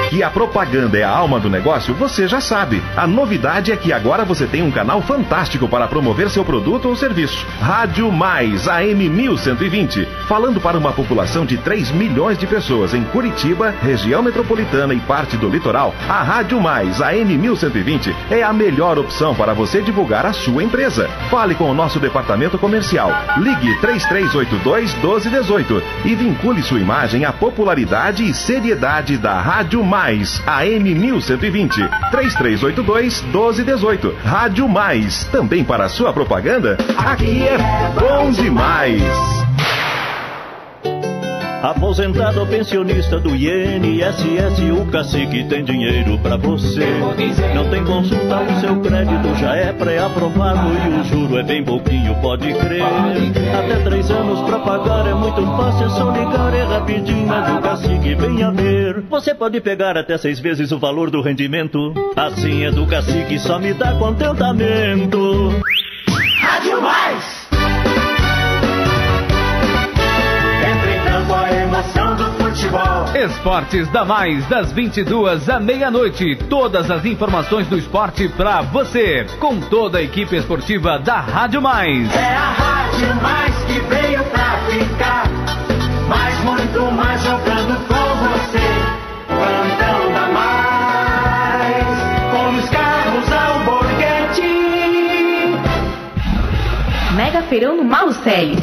Que a propaganda é a alma do negócio, você já sabe. A novidade é que agora você tem um canal fantástico para promover seu produto ou serviço. Rádio Mais, AM 1120. Falando para uma população de 3 milhões de pessoas em Curitiba, região metropolitana e parte do litoral, a Rádio Mais, AM 1120, é a melhor opção para você divulgar a sua empresa. Fale com o nosso departamento comercial. Ligue 3382-1218 e vincule sua imagem à popularidade e seriedade da Rádio Mais. AM 1120, 3382-1218. Rádio Mais, também para sua propaganda, aqui é bom demais. Aposentado ou pensionista do INSS, o Cacique tem dinheiro pra você. Não tem consulta, o seu crédito já é pré-aprovado e o juro é bem pouquinho, pode crer. Até 3 anos pra pagar é muito fácil, é só ligar, é rapidinho, é do Cacique, venha ver. Você pode pegar até 6 vezes o valor do rendimento. Assim é do Cacique, só me dá contentamento. Rádio Mais. A emoção do futebol. Esportes da Mais, das 22 à meia-noite. Todas as informações do esporte pra você. Com toda a equipe esportiva da Rádio Mais. É a Rádio Mais que veio pra ficar. Mais, muito mais jogando com você. Plantão da Mais. Com os carros Alborguete. Mega Feirão no Malucelli.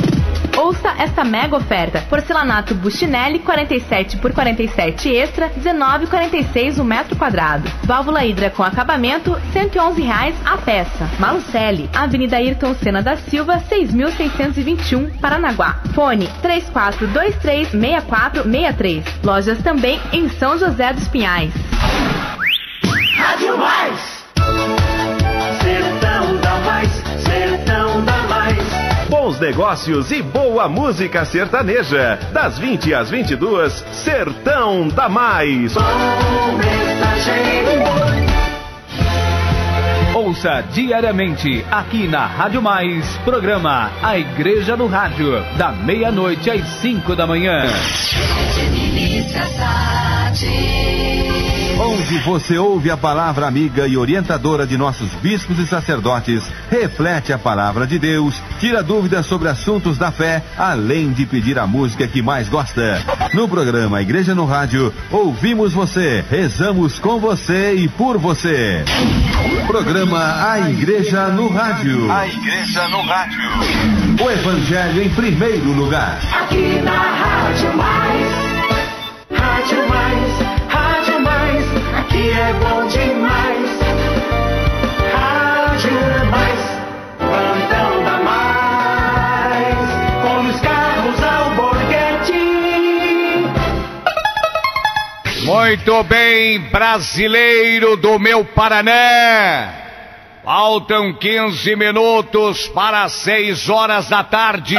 Ouça esta mega oferta. Porcelanato Bustinelli 47 por 47 extra, 19,46 o metro quadrado. Válvula hidra com acabamento, R$111 a peça. Malucelli, Avenida Ayrton Senna da Silva, 6.621, Paranaguá. Fone 3423-6463. Lojas também em São José dos Pinhais. Rádio Mais. Sertão da Mais, Sertão da Mais. bons negócios e boa música sertaneja. Das 20 às 22, Sertão da Mais. Ouça diariamente aqui na Rádio Mais, programa A Igreja no Rádio, da meia-noite às 5 da manhã. Onde você ouve a palavra amiga e orientadora de nossos bispos e sacerdotes, reflete a palavra de Deus, tira dúvidas sobre assuntos da fé, além de pedir a música que mais gosta. No programa A Igreja no Rádio, ouvimos você, rezamos com você e por você. Programa A Igreja no Rádio. A Igreja no Rádio. O Evangelho em primeiro lugar. Aqui na Rádio Mais. Rádio Mais. Rádio Mais. Aqui é bom demais. Rádio Mais. Plantão da Mais. Com os carros ao Borghetti. Muito bem, brasileiro do meu Paraná. Faltam 15 minutos para 6 horas da tarde.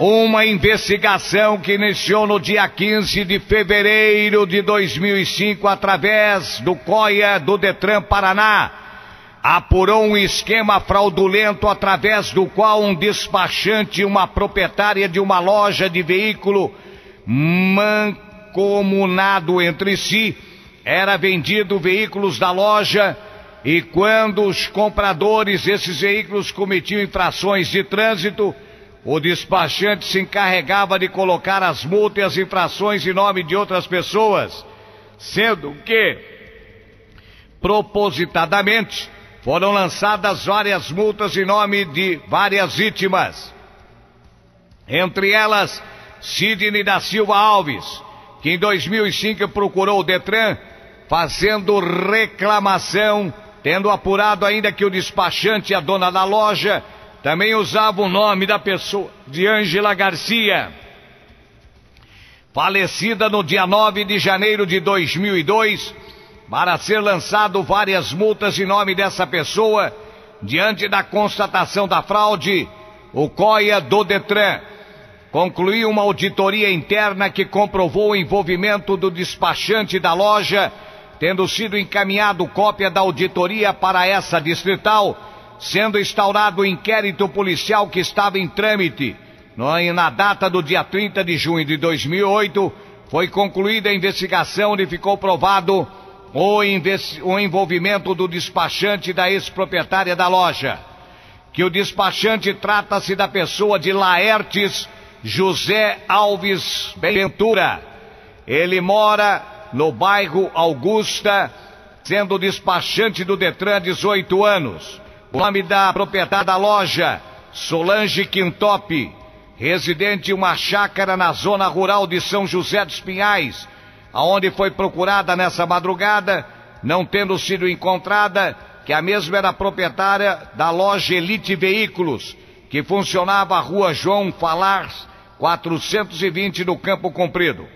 Uma investigação que iniciou no dia 15 de fevereiro de 2005 através do COIA do Detran Paraná apurou um esquema fraudulento através do qual um despachante e uma proprietária de uma loja de veículo mancomunado entre si era vendido veículos da loja, e quando os compradores desses veículos cometiam infrações de trânsito, o despachante se encarregava de colocar as multas e as infrações em nome de outras pessoas, sendo que, propositadamente, foram lançadas várias multas em nome de várias vítimas. Entre elas, Sidney da Silva Alves, que em 2005 procurou o Detran, fazendo reclamação, tendo apurado ainda que o despachante e a dona da loja também usavam o nome da pessoa, de Ângela Garcia, falecida no dia 9 de janeiro de 2002, para ser lançado várias multas em nome dessa pessoa. Diante da constatação da fraude, o COIA do Detran concluiu uma auditoria interna que comprovou o envolvimento do despachante da loja, tendo sido encaminhado cópia da auditoria para essa distrital, sendo instaurado o inquérito policial que estava em trâmite. Na data do dia 30 de junho de 2008, foi concluída a investigação onde ficou provado o envolvimento do despachante e da ex-proprietária da loja. Que o despachante trata-se da pessoa de Laertes José Alves Ventura. Ele mora no bairro Augusta, sendo despachante do Detran há 18 anos. O nome da proprietária da loja, Solange Quintopi, residente em uma chácara na zona rural de São José dos Pinhais, aonde foi procurada nessa madrugada, não tendo sido encontrada, que a mesma era proprietária da loja Elite Veículos, que funcionava à rua João Falar, 420, no Campo Comprido.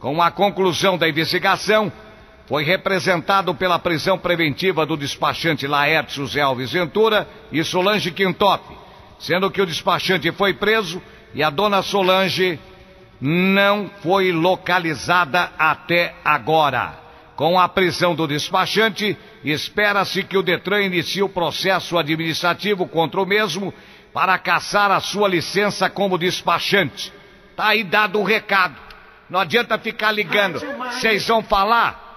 Com a conclusão da investigação, foi representado pela prisão preventiva do despachante Laertes José Alves Ventura e Solange Quintopi, sendo que o despachante foi preso e a dona Solange não foi localizada até agora. Com a prisão do despachante, espera-se que o Detran inicie o processo administrativo contra o mesmo para cassar a sua licença como despachante. Tá aí dado o recado. Não adianta ficar ligando. Vocês vão falar?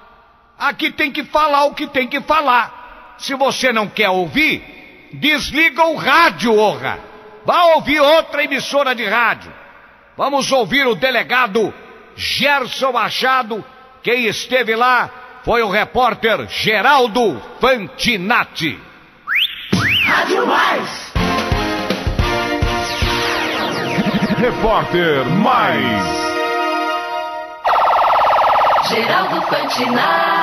Aqui tem que falar o que tem que falar. Se você não quer ouvir, desliga o rádio, orra. Vá ouvir outra emissora de rádio. Vamos ouvir o delegado Gerson Machado. Quem esteve lá foi o repórter Geraldo Fantinatti. Rádio Mais. Repórter Mais. Geraldo Fantinatti.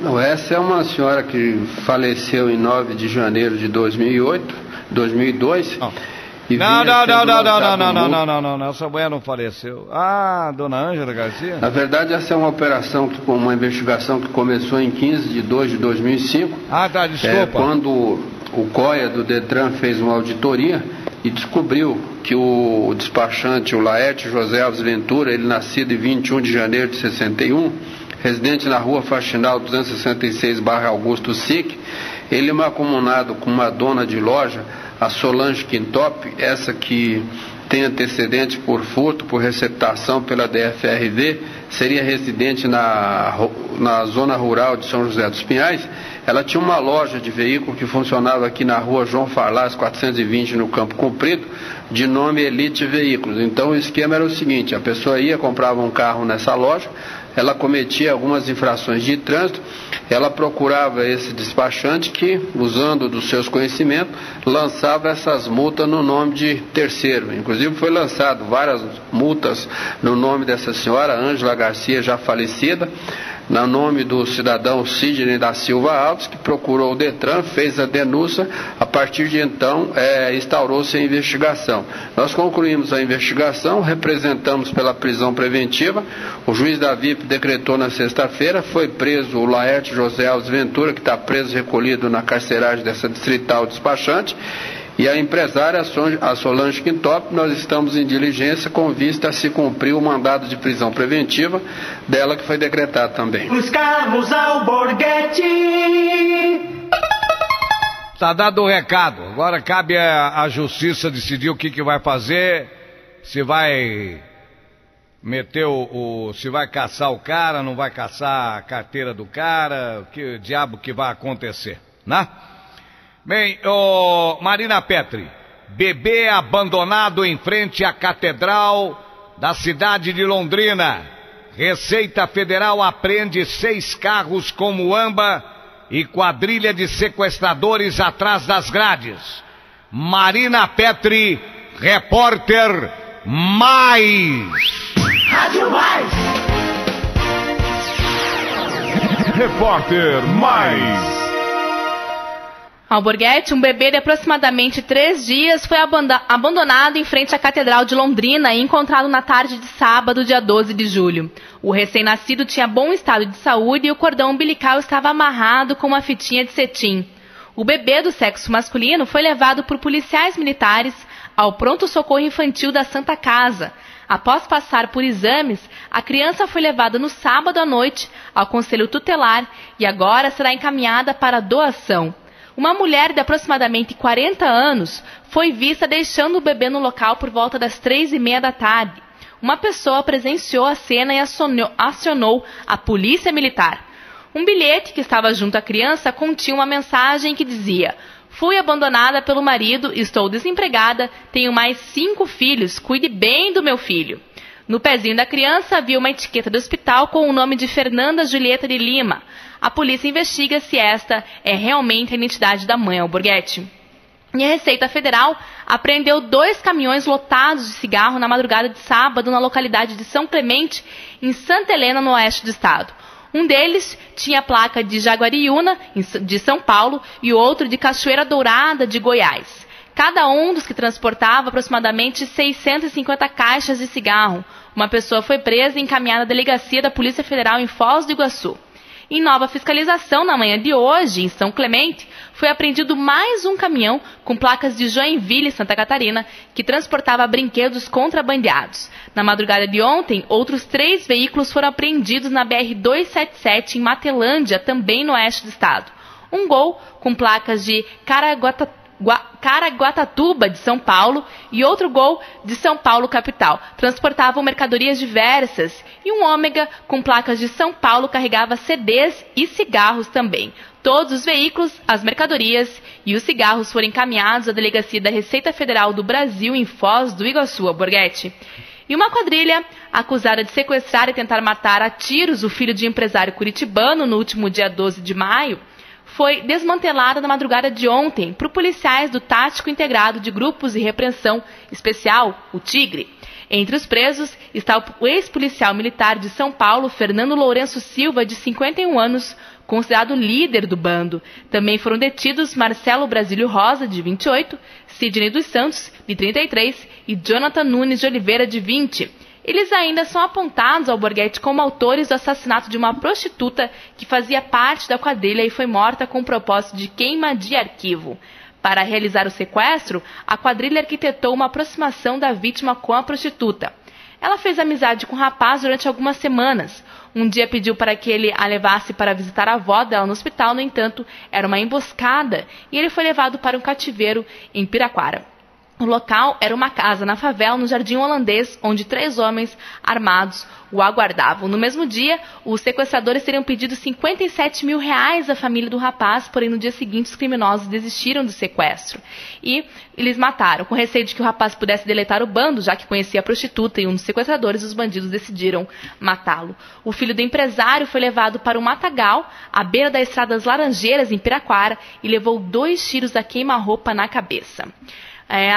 Não, essa é uma senhora que faleceu em 9 de janeiro de 2002. Não, essa mulher não faleceu. Ah, dona Ângela Garcia? Na verdade, essa é uma operação, uma investigação que começou em 15 de 2 de 2005. Ah, tá, desculpa. Quando o COIA do Detran fez uma auditoria e descobriu que o despachante, o Laerte José Alves Ventura, ele nascido em 21 de janeiro de 61, residente na rua Faxinal 266/Augusto Sic, ele é mancomunado com uma dona de loja, a Solange Quintop, essa que tem antecedentes por furto, por receptação pela DFRV, seria residente na zona rural de São José dos Pinhais. Ela tinha uma loja de veículo que funcionava aqui na rua João Farlás 420, no Campo Comprido, de nome Elite Veículos. Então o esquema era o seguinte: a pessoa ia, comprava um carro nessa loja, ela cometia algumas infrações de trânsito, ela procurava esse despachante que, usando dos seus conhecimentos, lançava essas multas no nome de terceiro. Inclusive foi lançado várias multas no nome dessa senhora, Ângela Garcia, já falecida, no nome do cidadão Sidney da Silva Alves, que procurou o Detran, fez a denúncia. A partir de então instaurou-se a investigação. Nós concluímos a investigação, representamos pela prisão preventiva, o juiz da VIP decretou na sexta-feira, foi preso o Laerte José Alves Ventura, que está preso recolhido na carceragem dessa distrital despachante, e a empresária, a Solange Quintop. Nós estamos em diligência com vista a se cumprir o mandado de prisão preventiva dela, que foi decretado também. Os carros Alborguete. Tá dado o recado. Agora cabe à justiça decidir o que vai fazer, se vai meter se vai caçar o cara, não vai caçar a carteira do cara, que diabo que vai acontecer, né? Bem, Marina Petri, bebê abandonado em frente à Catedral da cidade de Londrina. Receita Federal apreende 6 carros com muamba e quadrilha de sequestradores atrás das grades. Marina Petri, repórter Mais. Rádio Mais. Repórter Mais. Alborguete, um bebê de aproximadamente 3 dias, foi abandonado em frente à Catedral de Londrina e encontrado na tarde de sábado, dia 12 de julho. O recém-nascido tinha bom estado de saúde e o cordão umbilical estava amarrado com uma fitinha de cetim. O bebê do sexo masculino foi levado por policiais militares ao pronto-socorro infantil da Santa Casa. Após passar por exames, a criança foi levada no sábado à noite ao Conselho Tutelar e agora será encaminhada para doação. Uma mulher de aproximadamente 40 anos foi vista deixando o bebê no local por volta das 3h30 da tarde. Uma pessoa presenciou a cena e acionou a polícia militar. Um bilhete que estava junto à criança continha uma mensagem que dizia: "Fui abandonada pelo marido, estou desempregada, tenho mais 5 filhos, cuide bem do meu filho." No pezinho da criança havia uma etiqueta do hospital com o nome de Fernanda Julieta de Lima. A polícia investiga se esta é realmente a identidade da mãe, Alborguete. E a Receita Federal apreendeu 2 caminhões lotados de cigarro na madrugada de sábado na localidade de São Clemente, em Santa Helena, no oeste do estado. Um deles tinha a placa de Jaguariúna, de São Paulo, e o outro de Cachoeira Dourada, de Goiás. Cada um dos que transportava aproximadamente 650 caixas de cigarro. Uma pessoa foi presa e encaminhada à delegacia da Polícia Federal em Foz do Iguaçu. Em nova fiscalização, na manhã de hoje, em São Clemente, foi apreendido mais um caminhão com placas de Joinville, Santa Catarina, que transportava brinquedos contrabandeados. Na madrugada de ontem, outros 3 veículos foram apreendidos na BR-277, em Matelândia, também no oeste do estado. Um Gol com placas de Caraguatatuba, de São Paulo, e outro Gol de São Paulo, capital. Transportavam mercadorias diversas, e um Ômega com placas de São Paulo carregava CDs e cigarros também. Todos os veículos, as mercadorias e os cigarros foram encaminhados à delegacia da Receita Federal do Brasil em Foz do Iguaçu, Alborguete. E uma quadrilha, acusada de sequestrar e tentar matar a tiros o filho de empresário curitibano no último dia 12 de maio, foi desmantelada na madrugada de ontem por policiais do Tático Integrado de Grupos de Repreensão Especial, o Tigre. Entre os presos está o ex-policial militar de São Paulo, Fernando Lourenço Silva, de 51 anos, considerado líder do bando. Também foram detidos Marcelo Brasílio Rosa, de 28, Sidney dos Santos, de 33, e Jonathan Nunes de Oliveira, de 20. Eles ainda são apontados, Alborguete, como autores do assassinato de uma prostituta que fazia parte da quadrilha e foi morta com o propósito de queima de arquivo. Para realizar o sequestro, a quadrilha arquitetou uma aproximação da vítima com a prostituta. Ela fez amizade com o rapaz durante algumas semanas. Um dia pediu para que ele a levasse para visitar a avó dela no hospital, no entanto, era uma emboscada e ele foi levado para um cativeiro em Piraquara. O local era uma casa na favela, no Jardim Holandês, onde 3 homens armados o aguardavam. No mesmo dia, os sequestradores teriam pedido 57 mil reais à família do rapaz, porém no dia seguinte os criminosos desistiram do sequestro e eles mataram. Com receio de que o rapaz pudesse deletar o bando, já que conhecia a prostituta e um dos sequestradores, os bandidos decidiram matá-lo. O filho do empresário foi levado para um matagal, à beira das Estradas Laranjeiras, em Piraquara, e levou 2 tiros a queima-roupa na cabeça.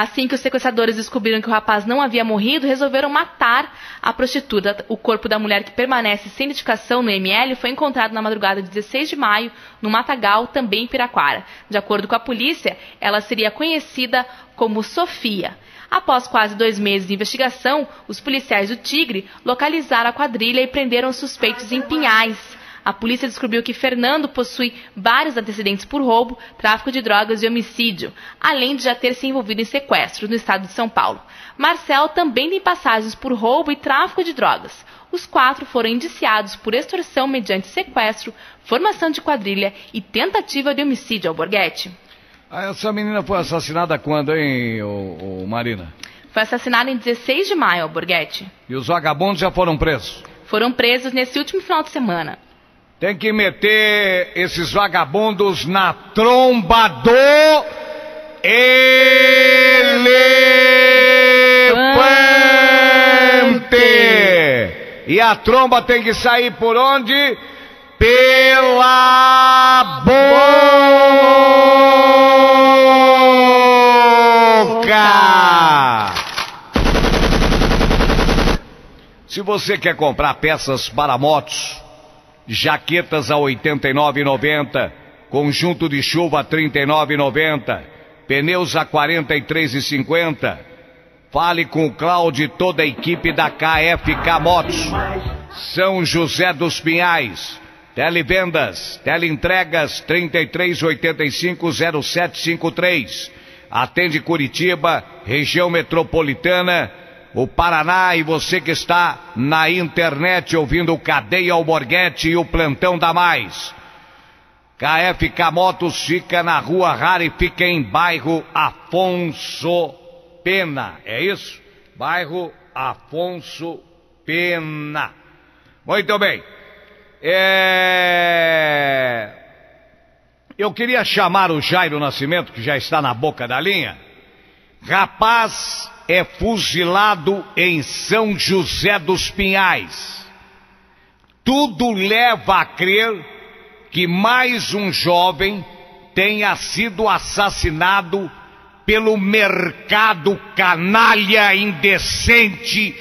Assim que os sequestradores descobriram que o rapaz não havia morrido, resolveram matar a prostituta. O corpo da mulher, que permanece sem identificação no ML, foi encontrado na madrugada de 16 de maio, no matagal, também em Piraquara. De acordo com a polícia, ela seria conhecida como Sofia. Após quase 2 meses de investigação, os policiais do Tigre localizaram a quadrilha e prenderam os suspeitos em Pinhais. A polícia descobriu que Fernando possui vários antecedentes por roubo, tráfico de drogas e homicídio, além de já ter se envolvido em sequestros no estado de São Paulo. Marcel também tem passagens por roubo e tráfico de drogas. Os 4 foram indiciados por extorsão mediante sequestro, formação de quadrilha e tentativa de homicídio, Alborguete. Essa menina foi assassinada quando, hein, Marina? Foi assassinada em 16 de maio, Alborguete. E os vagabundos já foram presos? Foram presos nesse último final de semana. Tem que meter esses vagabundos na tromba do elefante. E a tromba tem que sair por onde? Pela boca. Se você quer comprar peças para motos, jaquetas a R$ 89,90, conjunto de chuva a R$ 39,90, pneus a R$ 43,50. Fale com o Cláudio e toda a equipe da KFK Motos. São José dos Pinhais. Televendas, teleentregas 33850753. Atende Curitiba, região metropolitana, o Paraná, e você que está na internet ouvindo o Cadeia Alborguete e o Plantão da Mais. KFK Motos fica na Rua Rara e fica em bairro Afonso Pena. É isso? Bairro Afonso Pena. Muito bem. Eu queria chamar o Jairo Nascimento, que já está na boca da linha. Rapaz é fuzilado em São José dos Pinhais. Tudo leva a crer que mais um jovem tenha sido assassinado pelo mercado canalha, indecente,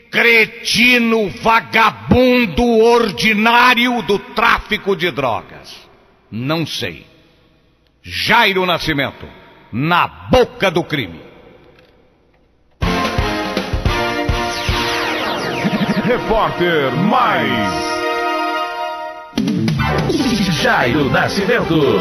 cretino, vagabundo, ordinário do tráfico de drogas. Não sei. Jairo Nascimento, na boca do crime. Repórter Mais. Jairo Nascimento.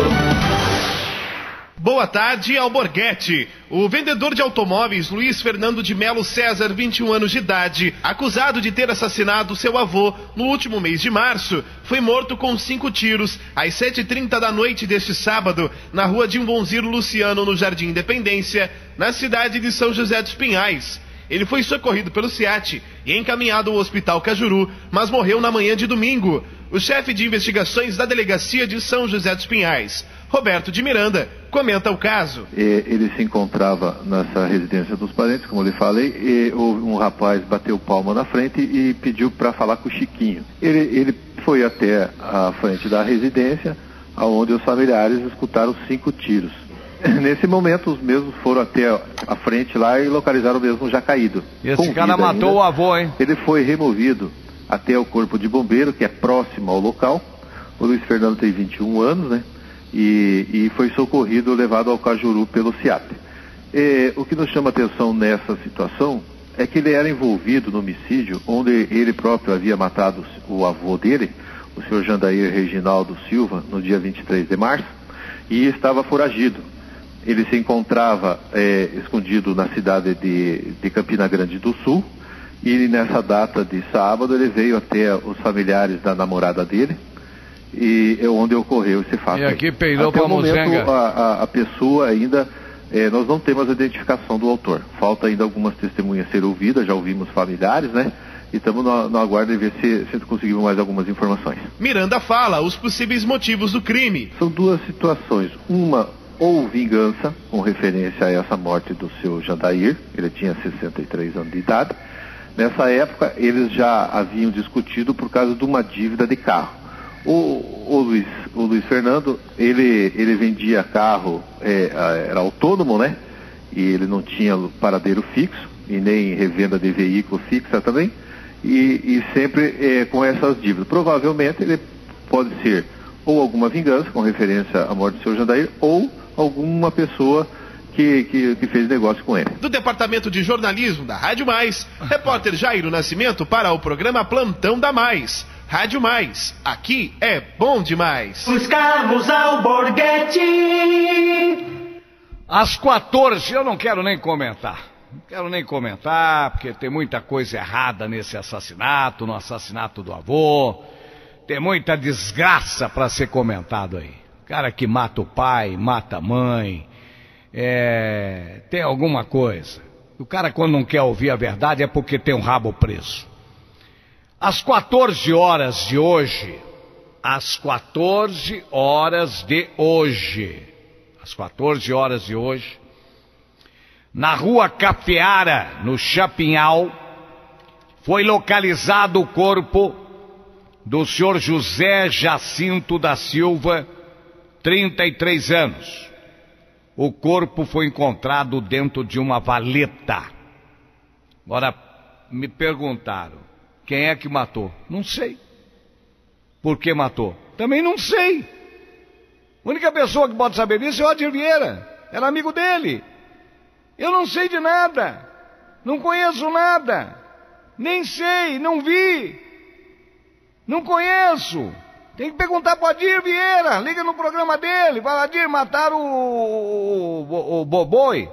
Boa tarde, Alborguete. O vendedor de automóveis Luiz Fernando de Melo César, 21 anos de idade, acusado de ter assassinado seu avô no último mês de março, foi morto com 5 tiros às 7h30 da noite deste sábado, na rua de Bonziro Luciano, no Jardim Independência, na cidade de São José dos Pinhais. Ele foi socorrido pelo SEAT e encaminhado ao Hospital Cajuru, mas morreu na manhã de domingo. O chefe de investigações da Delegacia de São José dos Pinhais, Roberto de Miranda, comenta o caso. Ele se encontrava nessa residência dos parentes, como eu lhe falei, e um rapaz bateu palma na frente e pediu para falar com o Chiquinho. Ele foi até a frente da residência, onde os familiares escutaram 5 tiros. Nesse momento, os mesmos foram até a frente lá e localizaram o mesmo já caído. Esse cara matou o avô, hein? Ele foi removido até o corpo de bombeiro, que é próximo ao local. O Luiz Fernando tem 21 anos, né? E foi socorrido, levado ao Cajuru pelo SEAT. O que nos chama atenção nessa situação é que ele era envolvido no homicídio, onde ele próprio havia matado o avô dele, o senhor Jandair Reginaldo Silva, no dia 23 de março, e estava foragido. Ele se encontrava escondido na cidade de Campina Grande do Sul, e nessa data de sábado ele veio até os familiares da namorada dele, e onde ocorreu esse fato. E aqui peidou para momento, a pessoa ainda, nós não temos a identificação do autor. Falta ainda algumas testemunhas ser ouvidas, já ouvimos familiares, né? E estamos no aguardo de ver se conseguimos mais algumas informações. Miranda fala os possíveis motivos do crime. São duas situações. Uma, ou vingança, com referência a essa morte do seu Jandair. Ele tinha 63 anos de idade. Nessa época, eles já haviam discutido por causa de uma dívida de carro. O Luiz Fernando, ele vendia carro, era autônomo, né? E ele não tinha paradeiro fixo, e nem revenda de veículo fixa também. E sempre com essas dívidas. Provavelmente ele pode ser ou alguma vingança com referência à morte do seu Jandair, ou alguma pessoa que fez negócio com ele. Do Departamento de Jornalismo da Rádio Mais, repórter Jairo Nascimento para o programa Plantão da Mais. Rádio Mais, aqui é bom demais. Os carros Alborguete. Às 14, eu não quero nem comentar. Não quero nem comentar, porque tem muita coisa errada nesse assassinato, no assassinato do avô. Tem muita desgraça para ser comentado aí. Cara que mata o pai, mata a mãe. Tem alguma coisa. O cara, quando não quer ouvir a verdade, é porque tem um rabo preso. Às 14 horas de hoje, às 14 horas de hoje, na rua Cafeara, no Chapinhal, foi localizado o corpo do senhor José Jacinto da Silva, 33 anos. O corpo foi encontrado dentro de uma valeta. Agora, me perguntaram, quem é que matou? Não sei. Por que matou? Também não sei. A única pessoa que pode saber disso é o Adir Vieira. Era amigo dele. Eu não sei de nada, não conheço nada, nem sei, não vi, não conheço. Tem que perguntar para o Adir Vieira, liga no programa dele, fala: Adir, mataram o Boboi.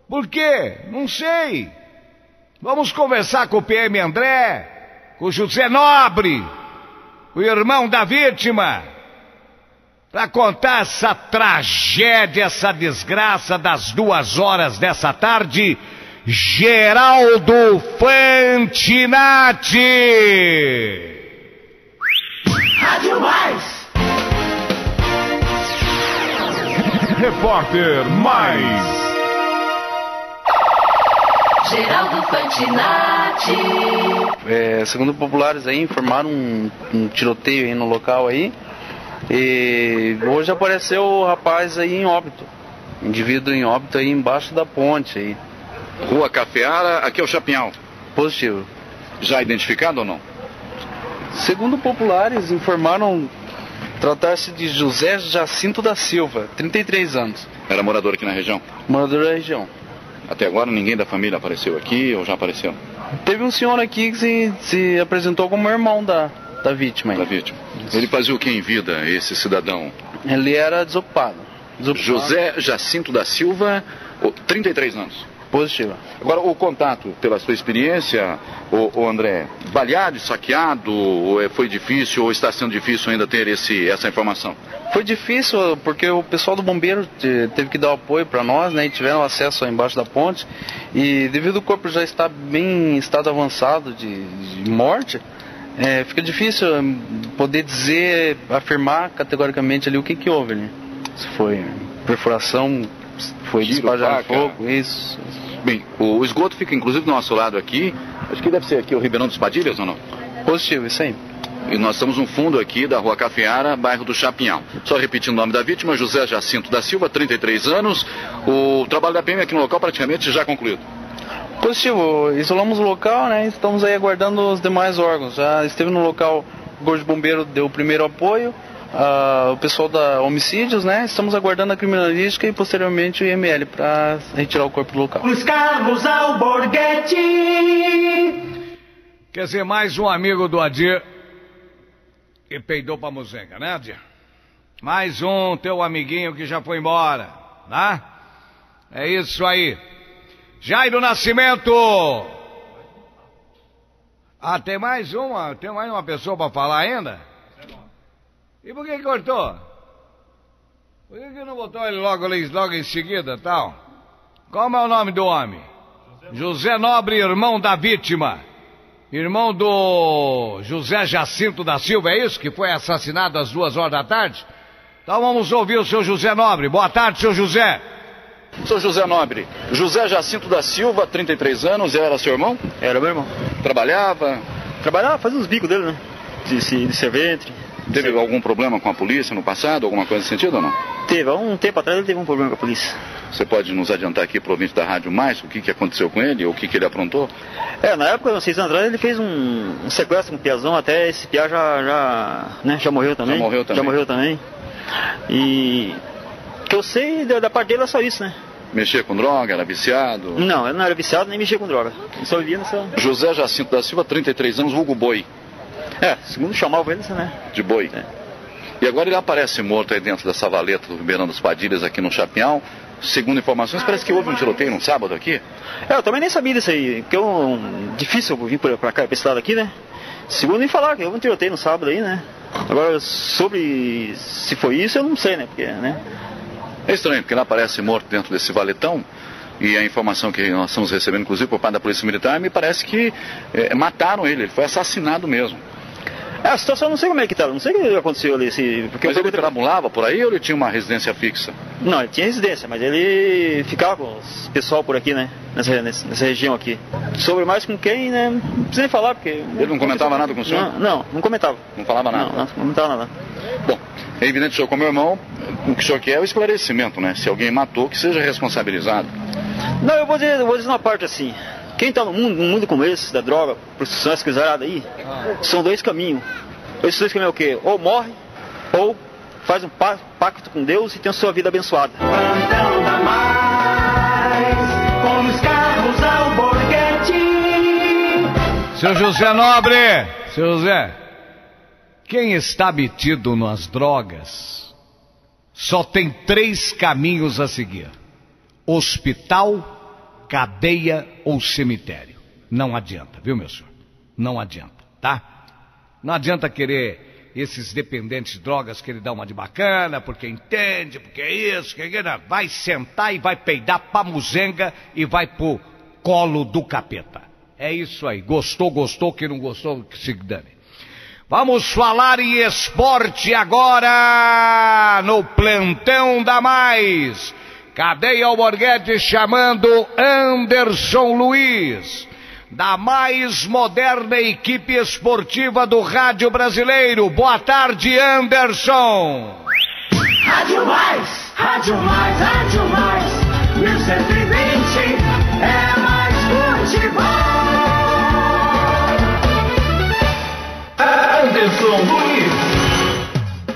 Por quê? Não sei. Vamos conversar com o PM André, com o José Nobre, o irmão da vítima, para contar essa tragédia, essa desgraça das 2 horas dessa tarde. Geraldo Fantinati. Rádio Mais. Repórter Mais. Geraldo Fantinati. Segundo populares aí, informaram um tiroteio aí no local aí. E hoje apareceu o rapaz aí em óbito, indivíduo em óbito aí embaixo da ponte aí. Rua Cafeara, aqui é o Chapinhal. Positivo. Já identificado ou não? Segundo populares, informaram tratar-se de José Jacinto da Silva, 33 anos. Era morador aqui na região? Morador da região. Até agora ninguém da família apareceu aqui ou já apareceu? Teve um senhor aqui que se apresentou como irmão da vítima. Da vítima. Ele fazia o que em vida, esse cidadão? Ele era desocupado. José Jacinto da Silva, 33 anos. Positivo. Agora, o contato, pela sua experiência, o André, baleado, saqueado, ou foi difícil, ou está sendo difícil ainda ter essa informação? Foi difícil, porque o pessoal do bombeiro teve que dar apoio para nós, né, e tiveram acesso embaixo da ponte, e devido ao corpo já estar bem em estado avançado de morte, fica difícil poder dizer, afirmar categoricamente ali o que houve, né? Se foi perfuração, foi despejar fogo, isso. Bem, o esgoto fica inclusive do nosso lado aqui. Acho que deve ser aqui o Ribeirão dos Padilhas, ou não? Positivo, isso aí. E nós estamos no fundo aqui da Rua Cafeara, bairro do Chapinhal. Só repetindo o nome da vítima, José Jacinto da Silva, 33 anos. O trabalho da PM aqui no local praticamente já concluído. Positivo, isolamos o local, né? Estamos aí aguardando os demais órgãos. Já esteve no local, o Corpo de Bombeiro deu o primeiro apoio. O pessoal da homicídios, né? Estamos aguardando a criminalística e posteriormente o IML para retirar o corpo do local. Os carros Alborguete. Quer dizer, mais um amigo do Adir que peidou pra Muzenga, né, Adir? Mais um teu amiguinho que já foi embora. tá? É isso aí. Jairo Nascimento. Ah, tem mais uma pessoa para falar ainda? E por que cortou? Por que não botou ele logo em seguida, tal? Como é o nome do homem? José Nobre, irmão da vítima. Irmão do José Jacinto da Silva, é isso? Que foi assassinado às 2h da tarde? Então vamos ouvir o seu José Nobre. Boa tarde, seu José. Sou José Nobre. José Jacinto da Silva, 33 anos, era seu irmão? Era meu irmão. Trabalhava? Trabalhava, fazia uns bicos dele, né? De servente. Teve algum problema com a polícia no passado, alguma coisa nesse sentido ou não? Teve, há um tempo atrás ele teve um problema com a polícia. Você pode nos adiantar aqui pro ouvinte da Rádio Mais, o que aconteceu com ele, o que ele aprontou? Na época, 6 anos atrás, ele fez um sequestro com o Piazão, até esse Piá já morreu também. Já morreu também. E o que eu sei da parte dele é só isso, né? Mexia com droga, era viciado? Não, ele não era viciado nem mexia com droga. Ele só vivia nessa... José Jacinto da Silva, 33 anos, vulgo Boi. Segundo chamavam ele, né? De Boi. E agora ele aparece morto aí dentro dessa valeta do Ribeirão das Padilhas aqui no Chapinhal. Segundo informações, parece que houve um tiroteio no sábado aqui. Eu também nem sabia disso aí, porque difícil eu vir pra cá, pra esse lado aqui, né? Segundo me falaram que houve um tiroteio no sábado aí, né? Agora, sobre se foi isso, eu não sei, né? Porque, né? É estranho, porque ele aparece morto dentro desse valetão. E a informação que nós estamos recebendo, inclusive, por parte da Polícia Militar, me parece que mataram ele foi assassinado mesmo. A situação eu não sei como é que estava, não sei o que aconteceu ali. Porque ele perambulava por aí ou ele tinha uma residência fixa? Não, ele tinha residência, mas ele ficava com o pessoal por aqui, né? Nessa região aqui. Sobre mais com quem, né? Não precisa nem falar, porque... Ele não comentava nada com o senhor? Não comentava. Não falava nada? Não comentava nada. Bom, é evidente, senhor, como irmão, o que o senhor quer é o esclarecimento, né? Se alguém matou, que seja responsabilizado. Não, eu vou dizer uma parte assim. Quem está num mundo como esse, da droga, prostituição, essa coisarada aí, são 2 caminhos. Esses 2 caminhos é o quê? Ou morre, ou faz um pacto com Deus e tem a sua vida abençoada. Plantão da Mais, com os carros ao Borghetti. Seu José Nobre, seu José, quem está metido nas drogas só tem 3 caminhos a seguir: hospital, cadeia ou cemitério. Não adianta, viu, meu senhor? Não adianta, tá? Não adianta querer esses dependentes de drogas que ele dá uma de bacana, porque entende, porque é isso, que é aquilo. Vai sentar e vai peidar pra muzenga e vai pro colo do capeta. É isso aí. Gostou, que não gostou, que se dane. Vamos falar em esporte agora no Plantão da Mais. Cadeia Alborguete chamando Anderson Luiz, da mais moderna equipe esportiva do rádio brasileiro. Boa tarde, Anderson. Rádio Mais, Rádio Mais, Rádio Mais, 1120 é mais futebol. Anderson Luiz.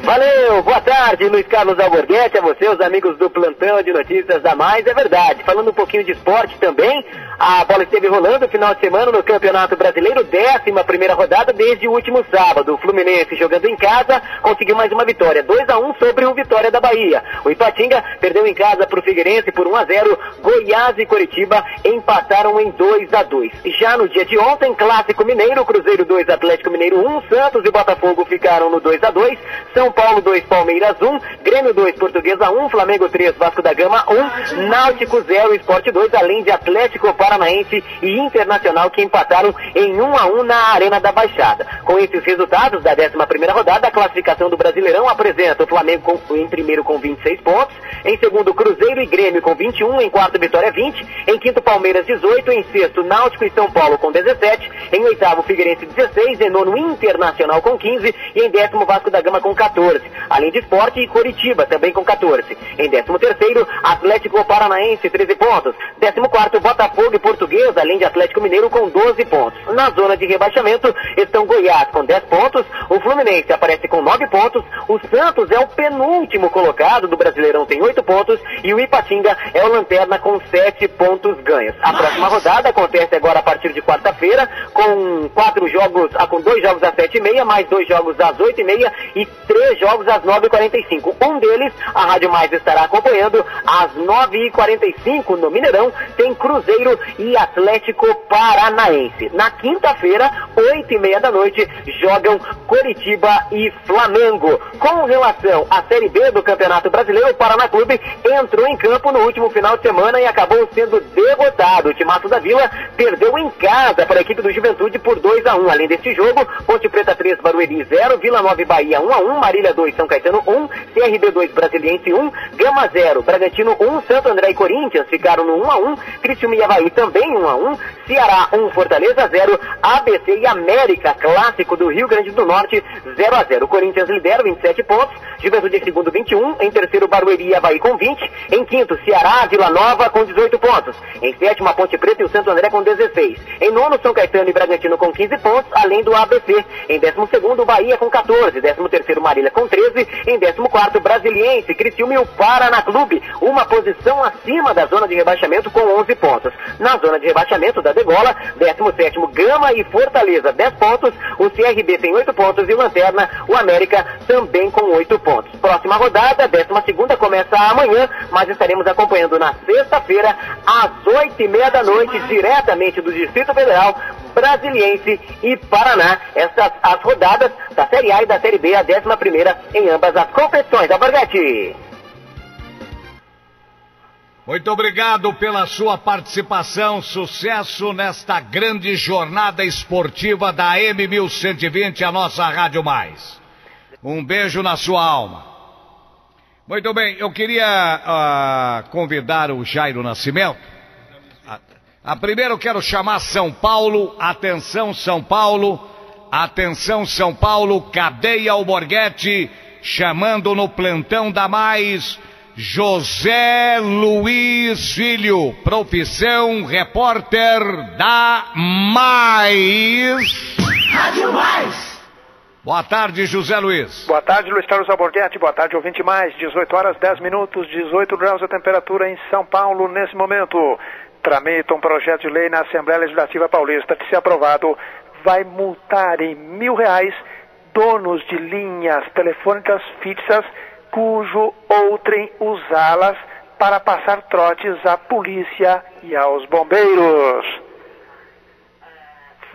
Valeu, boa tarde, Luiz Carlos Alborguete, a você, os amigos do Plantão de Notícias da Mais. É verdade, falando um pouquinho de esporte também, a bola esteve rolando no final de semana no Campeonato Brasileiro, 11ª rodada desde o último sábado. O Fluminense, jogando em casa, conseguiu mais uma vitória, 2-1 sobre o Vitória da Bahia. O Ipatinga perdeu em casa para o Figueirense por 1-0, Goiás e Coritiba empataram em 2-2. Já no dia de ontem, Clássico Mineiro, Cruzeiro 2, Atlético Mineiro 1, Santos e Botafogo ficaram no 2-2, São Paulo 2, Palmeiras 1, Grêmio 2, Portuguesa 1, Flamengo 3, Vasco da Gama 1, Náutico 0, Sport 2, além de Atlético Paranaense e Internacional que empataram em 1-1 na Arena da Baixada. Com esses resultados da 11ª rodada, a classificação do Brasileirão apresenta o Flamengo em primeiro com 26 pontos, em segundo Cruzeiro e Grêmio com 21, em quarto Vitória 20, em quinto Palmeiras 18, em sexto Náutico e São Paulo com 17, em oitavo Figueirense 16, em nono Internacional com 15 e em décimo Vasco da Gama com 14. Além de Sport e Coritiba também com 14. Em 13º, Atlético Paranaense 13 pontos. 14º, Botafogo e Portuguesa, além de Atlético Mineiro com 12 pontos. Na zona de rebaixamento estão Goiás com 10 pontos, o Fluminense aparece com 9 pontos, o Santos é o penúltimo colocado do Brasileirão, tem 8 pontos, e o Ipatinga é o lanterna com 7 pontos ganhos. A próxima rodada acontece agora a partir de quarta-feira, com 2 jogos às 7h30, mais 2 jogos às 8h30 e 3 jogos às 9h45. Um deles, a Rádio Mais estará acompanhando às 9h45 no Mineirão, tem Cruzeiro e Atlético Paranaense. Na quinta-feira, 8h30 da noite, jogam Coritiba e Flamengo. Com relação à Série B do Campeonato Brasileiro, o Paraná Clube entrou em campo no último final de semana e acabou sendo derrotado. O Timaço da Vila perdeu em casa para a equipe do Juventude por 2-1. Além deste jogo, Ponte Preta 3, Barueri 0, Vila Nova e Bahia 1-1, Marília 2, São Caetano 1, CRB 2, Brasiliense 1, Gama 0, Bragantino 1, Santo André e Corinthians ficaram no 1-1, Criciúma e Avaí também 1-1, Ceará 1, Fortaleza 0, ABC e América, clássico do Rio Grande do Norte, 0-0. Corinthians lidera 27 pontos, Juventude em segundo 21, em terceiro Barueri e Avaí com 20, em quinto Ceará, Vila Nova com 18 pontos, em sétimo a Ponte Preta e o Santo André com 16, em nono São Caetano e Bragantino com 15 pontos, além do ABC, em 12º Bahia com 14, 13º Marília com 13, em 14º Brasiliense, Criciúma e o Paraná Clube, uma posição acima da zona de rebaixamento com 11 pontos. Na zona de rebaixamento da degola, 17º Gama e Fortaleza 10 pontos, o CRB tem 8 pontos e o Lanterna, o América, também com 8 pontos. Próxima rodada, 12ª, começa amanhã, mas estaremos acompanhando na sexta-feira, às 8h30 da noite, diretamente do Distrito Federal, Brasiliense e Paraná. Essas as rodadas da Série A e da Série B, a 11ª em ambas as competições. Alborguete. Muito obrigado pela sua participação, sucesso nesta grande jornada esportiva da M1120, a nossa Rádio Mais. Um beijo na sua alma. Muito bem, eu queria convidar o Jairo Nascimento. Primeiro eu quero chamar São Paulo, atenção São Paulo, cadeia Alborguete, chamando no plantão da Mais, José Luiz Filho, profissão repórter da Mais. Rádio Mais. Boa tarde, José Luiz. Boa tarde, Luiz Carlos Alborguete. Boa tarde, ouvinte mais. 18h10, 18 graus a temperatura em São Paulo nesse momento. Tramita um projeto de lei na Assembleia Legislativa Paulista que, se aprovado, vai multar em R$1.000 donos de linhas telefônicas fixas cujo outrem usá-las para passar trotes à polícia e aos bombeiros.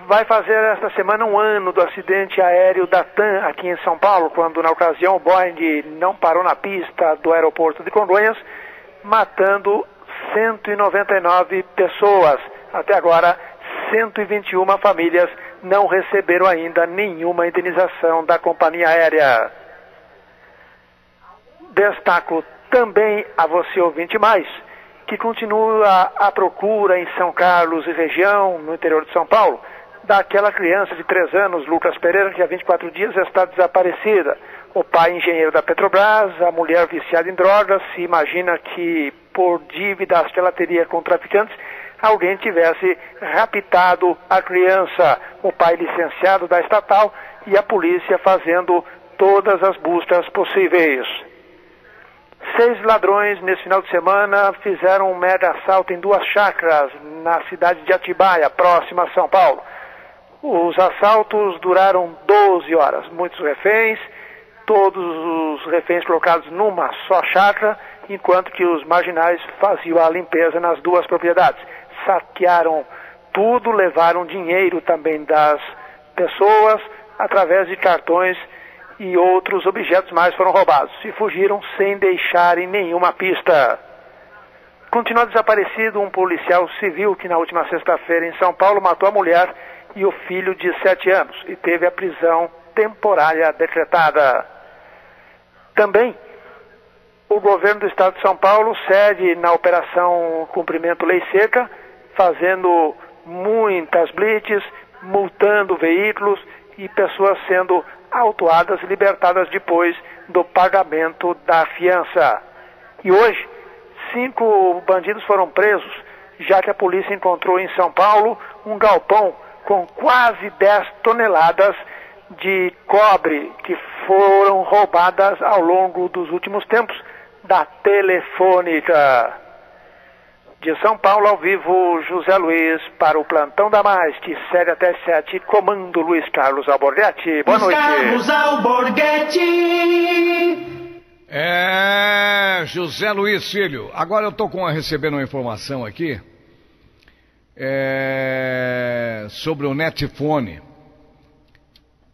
Vai fazer esta semana um ano do acidente aéreo da TAM aqui em São Paulo, quando na ocasião o Boeing não parou na pista do aeroporto de Congonhas, matando 199 pessoas. Até agora, 121 famílias não receberam ainda nenhuma indenização da companhia aérea. Destaco também a você, ouvinte mais, que continua a procura em São Carlos e região, no interior de São Paulo, daquela criança de 3 anos, Lucas Pereira, que há 24 dias está desaparecida. O pai engenheiro da Petrobras, a mulher viciada em drogas, se imagina que por dívidas que ela teria com traficantes, alguém tivesse raptado a criança. O pai licenciado da estatal e a polícia fazendo todas as buscas possíveis. 6 ladrões nesse final de semana fizeram um mega assalto em 2 chácaras na cidade de Atibaia, próxima a São Paulo. Os assaltos duraram 12 horas. Muitos reféns, todos os reféns colocados numa só chácara, enquanto que os marginais faziam a limpeza nas 2 propriedades. Saquearam tudo, levaram dinheiro também das pessoas, através de cartões, e outros objetos mais foram roubados. E fugiram sem deixarem nenhuma pista. Continua desaparecido um policial civil que na última sexta-feira em São Paulo matou a mulher e o filho de 7 anos e teve a prisão temporária decretada. Também o governo do estado de São Paulo segue na operação Cumprimento Lei Seca, fazendo muitas blitz, multando veículos e pessoas sendo autuadas e libertadas depois do pagamento da fiança. E hoje, 5 bandidos foram presos já que a polícia encontrou em São Paulo um galpão com quase 10 toneladas de cobre que foram roubadas ao longo dos últimos tempos da Telefônica. De São Paulo, ao vivo, José Luiz, para o Plantão da Mais, que segue até 7, comando Luiz Carlos Alborguete. Boa noite. Carlos Alborguete. José Luiz Filho. Agora eu estou recebendo uma informação aqui sobre o Netfone.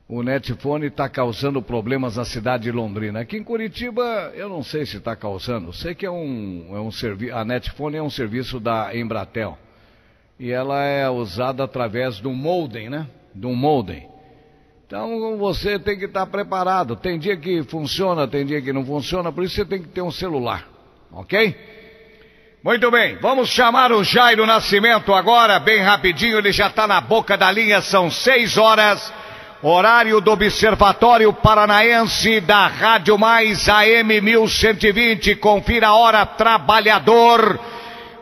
O Netfone está causando problemas na cidade de Londrina. Aqui em Curitiba, eu não sei se está causando. Sei que a Netfone é um serviço da Embratel. E ela é usada através do modem, né? Do modem. Então você tem que estar preparado. Tem dia que funciona, tem dia que não funciona. Por isso você tem que ter um celular. Ok? Muito bem. Vamos chamar o Jairo Nascimento agora, bem rapidinho. Ele já está na boca da linha. São 6 horas. Horário do Observatório Paranaense da Rádio Mais AM 1120. Confira a hora, trabalhador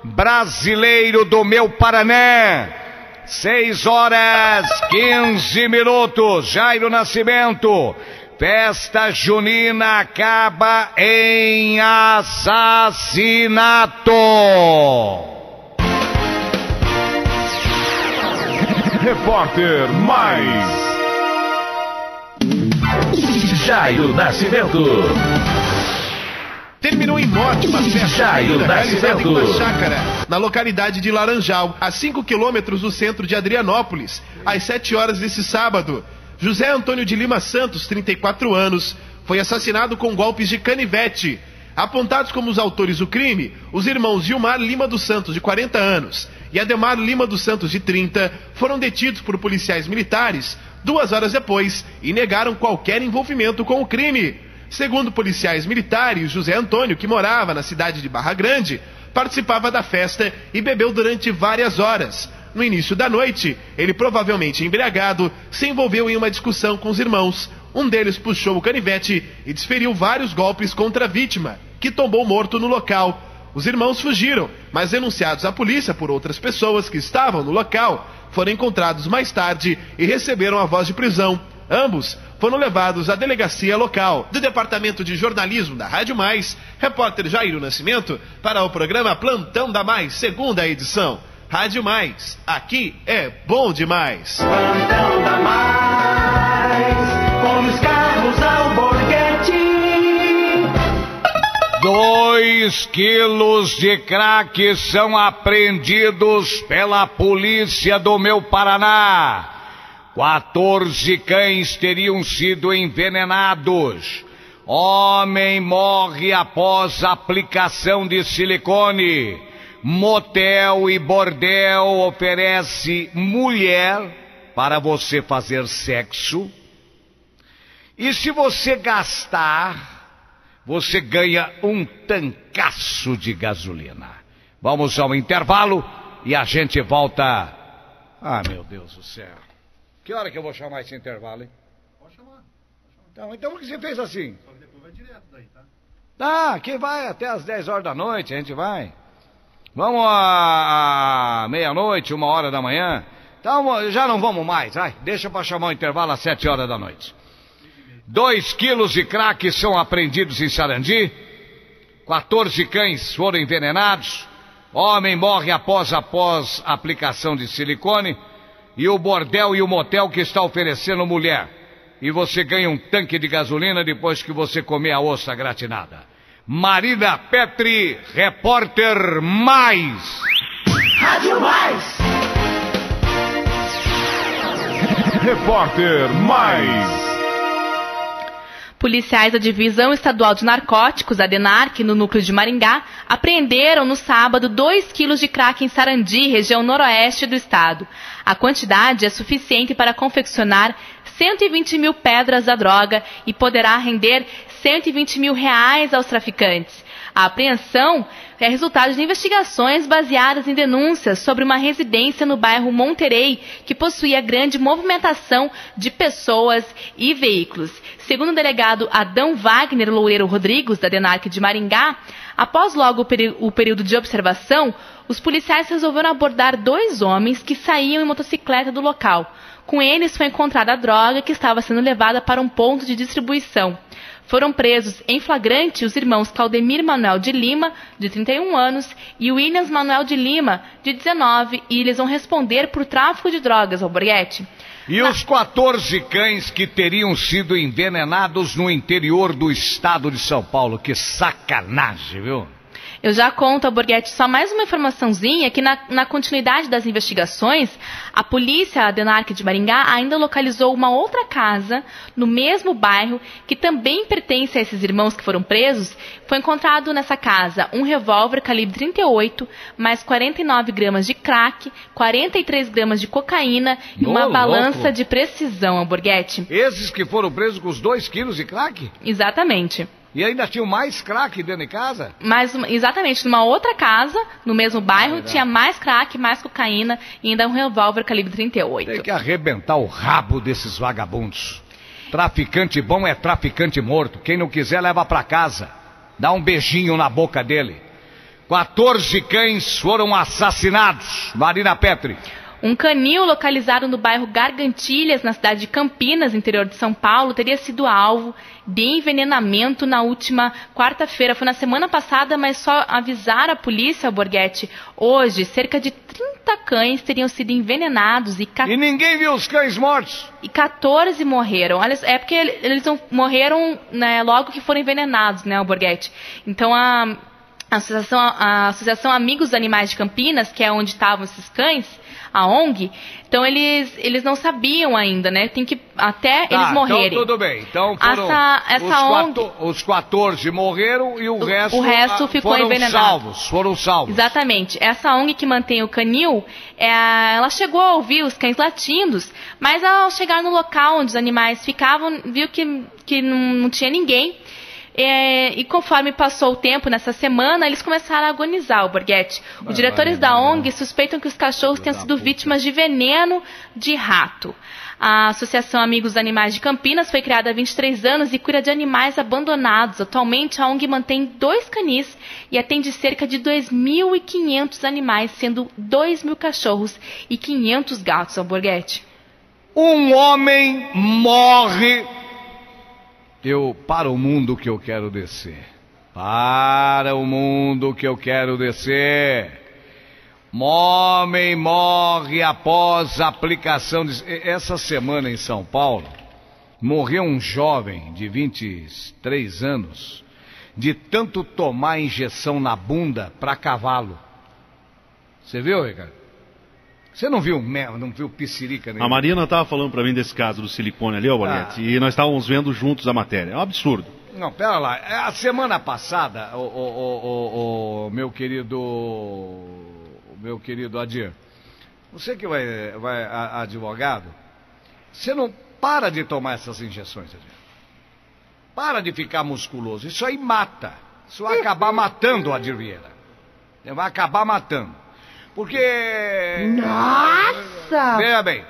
brasileiro do meu Paraná. 6 horas 15 minutos. Jairo Nascimento. Festa junina acaba em assassinato. Repórter Mais. Jairo Nascimento. Terminou em morte uma festa Jairo realizada em uma Nascimento. chácara, na localidade de Laranjal, a 5 quilômetros do centro de Adrianópolis, às 7 horas desse sábado. José Antônio de Lima Santos, 34 anos, foi assassinado com golpes de canivete. Apontados como os autores do crime, os irmãos Gilmar Lima dos Santos, de 40 anos, e Ademar Lima dos Santos, de 30, foram detidos por policiais militares 2 horas depois e negaram qualquer envolvimento com o crime. Segundo policiais militares, José Antônio, que morava na cidade de Barra Grande, participava da festa e bebeu durante várias horas. No início da noite, ele, provavelmente embriagado, se envolveu em uma discussão com os irmãos. Um deles puxou o canivete e desferiu vários golpes contra a vítima, que tombou morto no local. Os irmãos fugiram, mas denunciados à polícia por outras pessoas que estavam no local, foram encontrados mais tarde e receberam a voz de prisão. Ambos foram levados à delegacia local. Do Departamento de Jornalismo da Rádio Mais, repórter Jairo Nascimento para o programa Plantão da Mais, segunda edição. Rádio Mais, aqui é bom demais. Plantão da Mais, com Luiz Carlos Alborguete. 2 quilos de crack são apreendidos pela polícia do meu Paraná. 14 cães teriam sido envenenados. Homem morre após aplicação de silicone. Motel e bordel oferece mulher para você fazer sexo. E se você gastar, você ganha um tancaço de gasolina. Vamos ao intervalo e a gente volta. Ah, meu Deus do céu. Que hora que eu vou chamar esse intervalo, hein? Pode chamar. Então o que você fez assim? Só que depois vai direto daí, tá? Tá, que vai até as 10 horas da noite, a gente vai. Vamos à meia-noite, 1 hora da manhã. Então já não vamos mais, vai. Deixa para chamar o intervalo às 7 horas da noite. 2 quilos de crack são apreendidos em Sarandi. 14 cães foram envenenados. Homem morre após aplicação de silicone. E o bordel e o motel que está oferecendo mulher. E você ganha um tanque de gasolina depois que você comer a ostra gratinada. Marina Petri, repórter Mais. Rádio Mais. Repórter Mais. Policiais da Divisão Estadual de Narcóticos, a DENARC, no núcleo de Maringá, apreenderam no sábado 2 quilos de crack em Sarandi, região noroeste do estado. A quantidade é suficiente para confeccionar 120 mil pedras da droga e poderá render 120 mil reais aos traficantes. A apreensão é resultado de investigações baseadas em denúncias sobre uma residência no bairro Monterey, que possuía grande movimentação de pessoas e veículos. Segundo o delegado Adão Wagner Loureiro Rodrigues, da DENARC de Maringá, após logo o período de observação, os policiais resolveram abordar 2 homens que saíam em motocicleta do local. Com eles foi encontrada a droga que estava sendo levada para um ponto de distribuição. Foram presos em flagrante os irmãos Claudemir Manuel de Lima, de 31 anos, e Williams Manuel de Lima, de 19, e eles vão responder por tráfico de drogas, Alborguete. E os 14 cães que teriam sido envenenados no interior do estado de São Paulo. Que sacanagem, viu? Eu já conto, Alborguete, só mais uma informaçãozinha, que na continuidade das investigações, a polícia Adenarc de Maringá ainda localizou uma outra casa no mesmo bairro, que também pertence a esses irmãos que foram presos. Foi encontrado nessa casa um revólver calibre 38, mais 49 gramas de crack, 43 gramas de cocaína e uma balança de precisão, Alborguete. Esses que foram presos com os 2 quilos de crack? Exatamente. E ainda tinham mais crack dentro de casa? Exatamente, numa outra casa, no mesmo bairro, tinha mais crack, mais cocaína e ainda um revólver calibre 38. Tem que arrebentar o rabo desses vagabundos. Traficante bom é traficante morto. Quem não quiser, leva pra casa. Dá um beijinho na boca dele. 14 cães foram assassinados. Marina Petri. Um canil localizado no bairro Gargantilhas, na cidade de Campinas, interior de São Paulo, teria sido alvo de envenenamento na última quarta-feira. Foi na semana passada, mas só avisaram a polícia, Alborguete. Hoje, cerca de 30 cães teriam sido envenenados e ninguém viu os cães mortos? E 14 morreram. É porque eles morreram, né, logo que foram envenenados, né, Alborguete? Então a Associação Amigos Animais de Campinas, que é onde estavam esses cães, a ONG, então eles não sabiam ainda, né? Tem que até eles morrerem. Então tudo bem. Então foram os 14 morreram e o resto ficou envenenado. Foram salvos. Exatamente. Essa ONG que mantém o canil, ela chegou a ouvir os cães latindos, mas ao chegar no local onde os animais ficavam, viu que não tinha ninguém. E conforme passou o tempo nessa semana, eles começaram a agonizar, Alborguete. Os diretores da ONG suspeitam que os cachorros tenham sido vítimas de veneno de rato. A Associação Amigos Animais de Campinas foi criada há 23 anos e cuida de animais abandonados. Atualmente, a ONG mantém 2 canis e atende cerca de 2.500 animais, sendo 2.000 cachorros e 500 gatos, Alborguete. Um homem morre... Para o mundo que eu quero descer. Para o mundo que eu quero descer. Homem morre após aplicação de... Essa semana em São Paulo, morreu um jovem de 23 anos de tanto tomar injeção na bunda para cavalo. Você viu, Ricardo? Você não viu piscirica nenhuma? A Marina estava falando para mim desse caso do silicone ali, Alborguete, e nós estávamos vendo juntos a matéria. É um absurdo. Não, pera lá. A semana passada, o meu querido Adir, você que vai advogado, você não para de tomar essas injeções, Adir. Para de ficar musculoso. Isso aí mata. Isso vai acabar matando o Adir Vieira. Vai acabar matando. Porque... Nossa! Veja bem,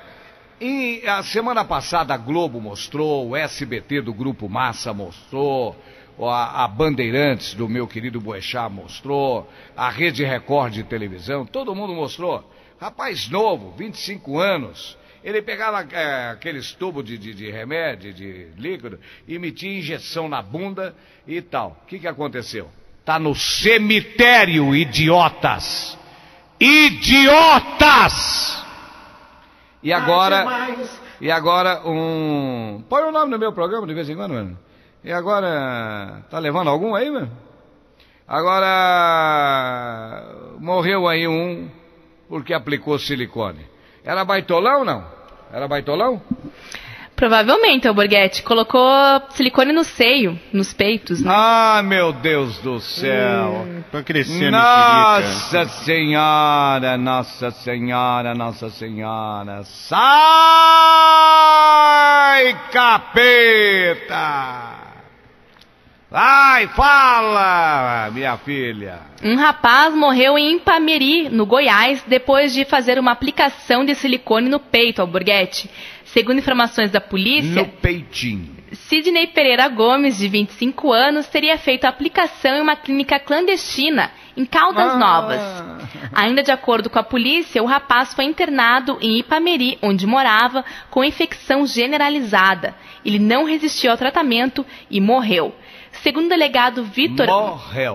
a semana passada a Globo mostrou, o SBT do Grupo Massa mostrou, a Bandeirantes do meu querido Boechat mostrou, a Rede Record de televisão, todo mundo mostrou. Rapaz novo, 25 anos, ele pegava aqueles tubos de remédio, de líquido, e metia injeção na bunda e tal. O que aconteceu? Tá no cemitério, idiotas! Idiotas! E agora põe o nome no meu programa de vez em quando, mano. E agora, tá levando algum aí, mano? Agora, morreu aí um porque aplicou silicone. Era baitolão, não? Era baitolão? Provavelmente, Alborguete. Colocou silicone no seio, nos peitos, né? Ah, meu Deus do céu. Tá crescendo. Nossa Senhora, Nossa Senhora, Nossa Senhora. Sai, capeta! Vai, fala, minha filha. Um rapaz morreu em Ipameri, no Goiás, depois de fazer uma aplicação de silicone no peito, Alborguete. Segundo informações da polícia... No peitinho. Sidney Pereira Gomes, de 25 anos, teria feito a aplicação em uma clínica clandestina em Caldas Novas. Ainda de acordo com a polícia, o rapaz foi internado em Ipameri, onde morava, com infecção generalizada. Ele não resistiu ao tratamento e morreu. Segundo o delegado Vitor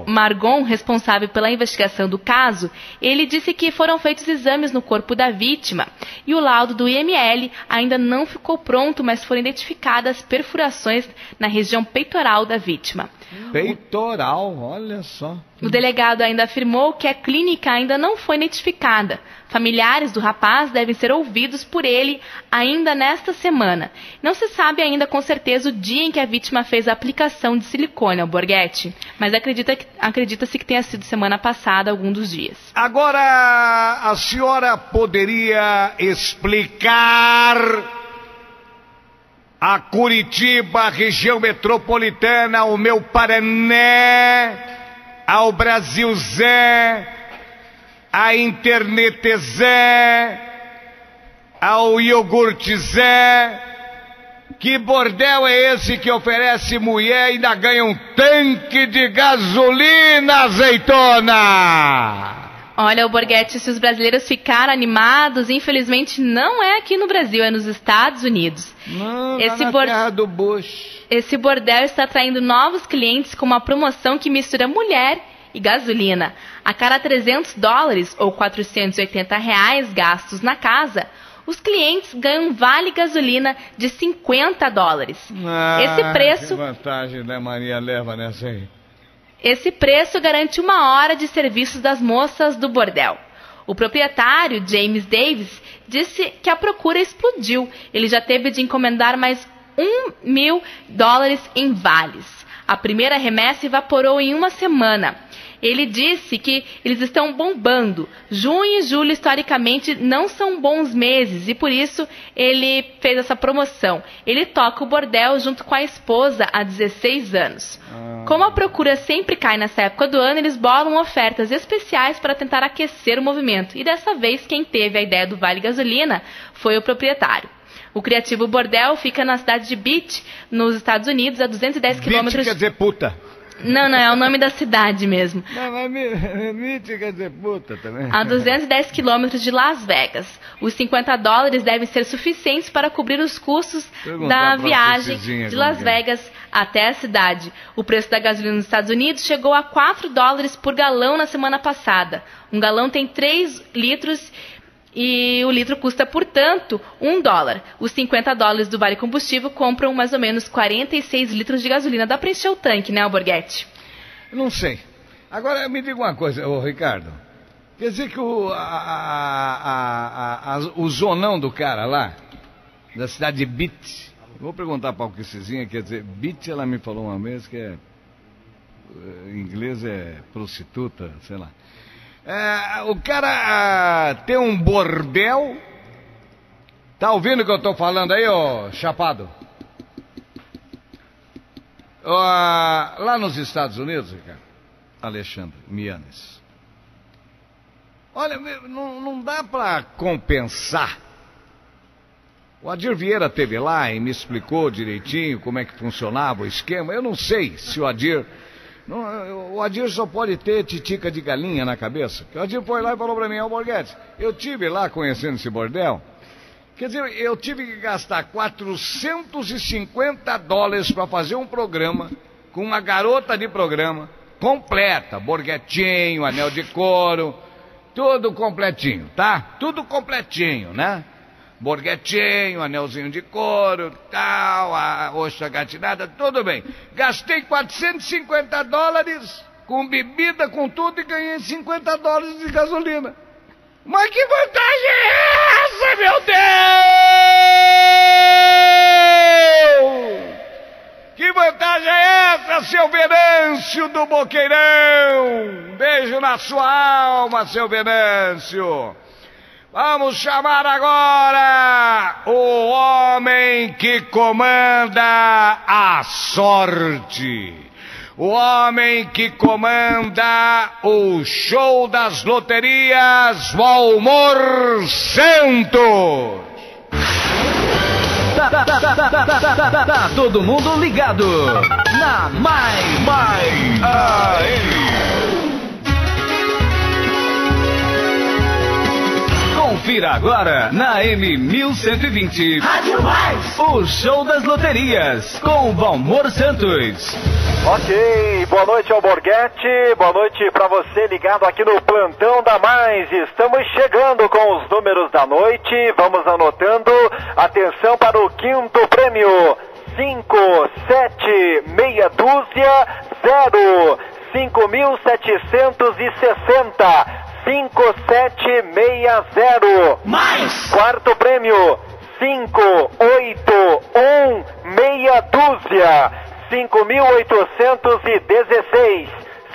Margon, responsável pela investigação do caso, ele disse que foram feitos exames no corpo da vítima e o laudo do IML ainda não ficou pronto, mas foram identificadas perfurações na região peitoral da vítima. Peitoral, olha só. O delegado ainda afirmou que a clínica ainda não foi notificada. Familiares do rapaz devem ser ouvidos por ele ainda nesta semana. Não se sabe ainda com certeza o dia em que a vítima fez a aplicação de silicone ao Borghetti, mas acredita-se que tenha sido semana passada, algum dos dias. Agora, a senhora poderia explicar a Curitiba, região metropolitana, ao meu Paraná, ao Brasil Zé, a Internet Zé, ao iogurte Zé, que bordel é esse que oferece mulher e ainda ganha um tanque de gasolina, azeitona? Olha, o Borghetti, se os brasileiros ficaram animados, infelizmente não é aqui no Brasil, é nos Estados Unidos. Não, na terra do Bush. Esse bordel está atraindo novos clientes com uma promoção que mistura mulher e gasolina. A cada $300 ou R$480 gastos na casa, os clientes ganham um vale gasolina de $50. Esse preço... Que vantagem, né, Maria, leva nessa aí. Esse preço garante 1 hora de serviços das moças do bordel. O proprietário, James Davis, disse que a procura explodiu. Ele já teve de encomendar mais $1.000 em vales. A primeira remessa evaporou em 1 semana. Ele disse que eles estão bombando. Junho e julho, historicamente, não são bons meses e por isso ele fez essa promoção. Ele toca o bordel junto com a esposa há 16 anos. Como a procura sempre cai nessa época do ano, eles bolam ofertas especiais para tentar aquecer o movimento. E dessa vez, quem teve a ideia do vale gasolina foi o proprietário. O criativo bordel fica na cidade de Beach, nos Estados Unidos, a 210 quilômetros... Beach quer dizer puta. Não, é o nome da cidade mesmo. Não, mas Beach quer dizer puta também. A 210 quilômetros de Las Vegas. Os $50 devem ser suficientes para cobrir os custos da viagem de Las Vegas até a cidade. O preço da gasolina nos Estados Unidos chegou a $4 por galão na semana passada. Um galão tem 3 litros e o litro custa, portanto, $1. Os $50 do vale combustível compram mais ou menos 46 litros de gasolina. Dá para encher o tanque, né, Borghetti? Não sei. Agora, me diga uma coisa, Ricardo. Quer dizer que o zonão do cara lá, da cidade de Beach, vou perguntar para a Alquicezinha, quer dizer, Beach, ela me falou uma vez que em inglês é prostituta, sei lá. O cara tem um bordel. Tá ouvindo o que eu tô falando aí, ô chapado? Lá nos Estados Unidos, Ricardo, Alexandre Mianes, olha, não dá pra compensar. O Adir Vieira esteve lá e me explicou direitinho como é que funcionava o esquema. Eu não sei se o Adir só pode ter titica de galinha na cabeça. O Adir foi lá e falou pra mim: Borghetti, eu tive lá conhecendo esse bordel. Quer dizer, eu tive que gastar $450 para fazer um programa com uma garota de programa completa, borghetinho, anel de couro, tudo completinho, tá? Tudo completinho, né? Borghetinho, anelzinho de couro, tal, a ostra gatinada, tudo bem. Gastei $450 com bebida, com tudo, e ganhei $50 de gasolina. Mas que vantagem é essa, meu Deus? Que vantagem é essa, seu Venâncio do Boqueirão? Beijo na sua alma, seu Venâncio. Vamos chamar agora o homem que comanda a sorte. O homem que comanda o show das loterias, Valmor Santos. Tá todo mundo ligado na Mais AM. Confira agora na M1120 Rádio Mais. o Show das Loterias com o Valmor Santos. Ok, boa noite ao Borghetti, boa noite para você ligado aqui no Plantão da Mais. Estamos chegando com os números da noite, vamos anotando. Atenção para o quinto prêmio: 5, 7, meia dúzia, 0, 5.760, 5760. Mais. Quarto prêmio: 5, 8, 1, meia dúzia, 5.816,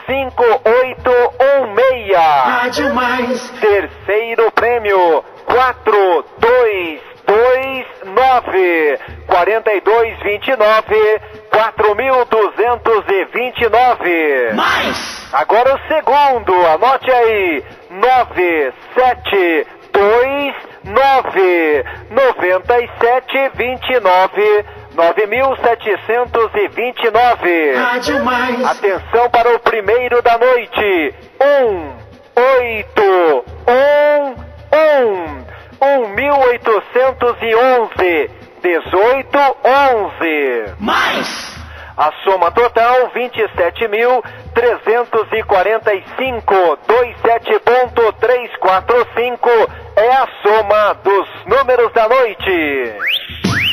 5816. Rádio Mais. Terceiro prêmio: 4, 2, 2, 9, 4229, 4.229. Mais. Agora o segundo, anote aí: 9, 7, 2, 9, 97, 29, 9.729. Rádio Mais. Atenção para o primeiro da noite: 1, 8, 1, 1.811, 1811. Mais. A soma total: 27.345, 27.345 é a soma dos números da noite.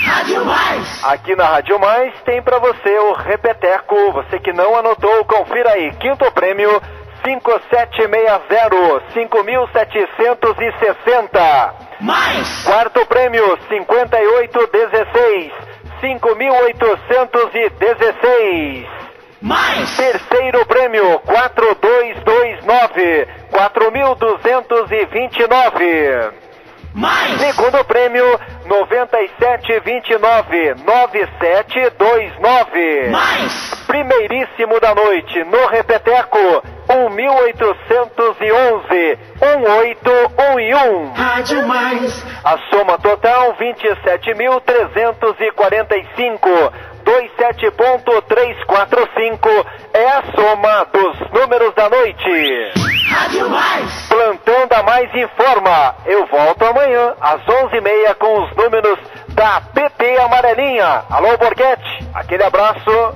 Rádio Mais. Aqui na Rádio Mais tem para você o repeteco. Você que não anotou, confira aí. Quinto prêmio: 5760, 5.760. Mais. Quarto prêmio: 5816, 5.816. Mais. Terceiro prêmio: 4229, 4.229. Mais. Segundo prêmio: 9729, 9729. Mais. Primeiríssimo da noite no repeteco: 1.811, 1811. Rádio Mais. A soma total: 27.345, 27.345 é a soma dos números da noite. Rádio Mais. Plantão da Mais informa. Eu volto amanhã às 11h30 com os números da PP Amarelinha. Alô, Borghetti, aquele abraço.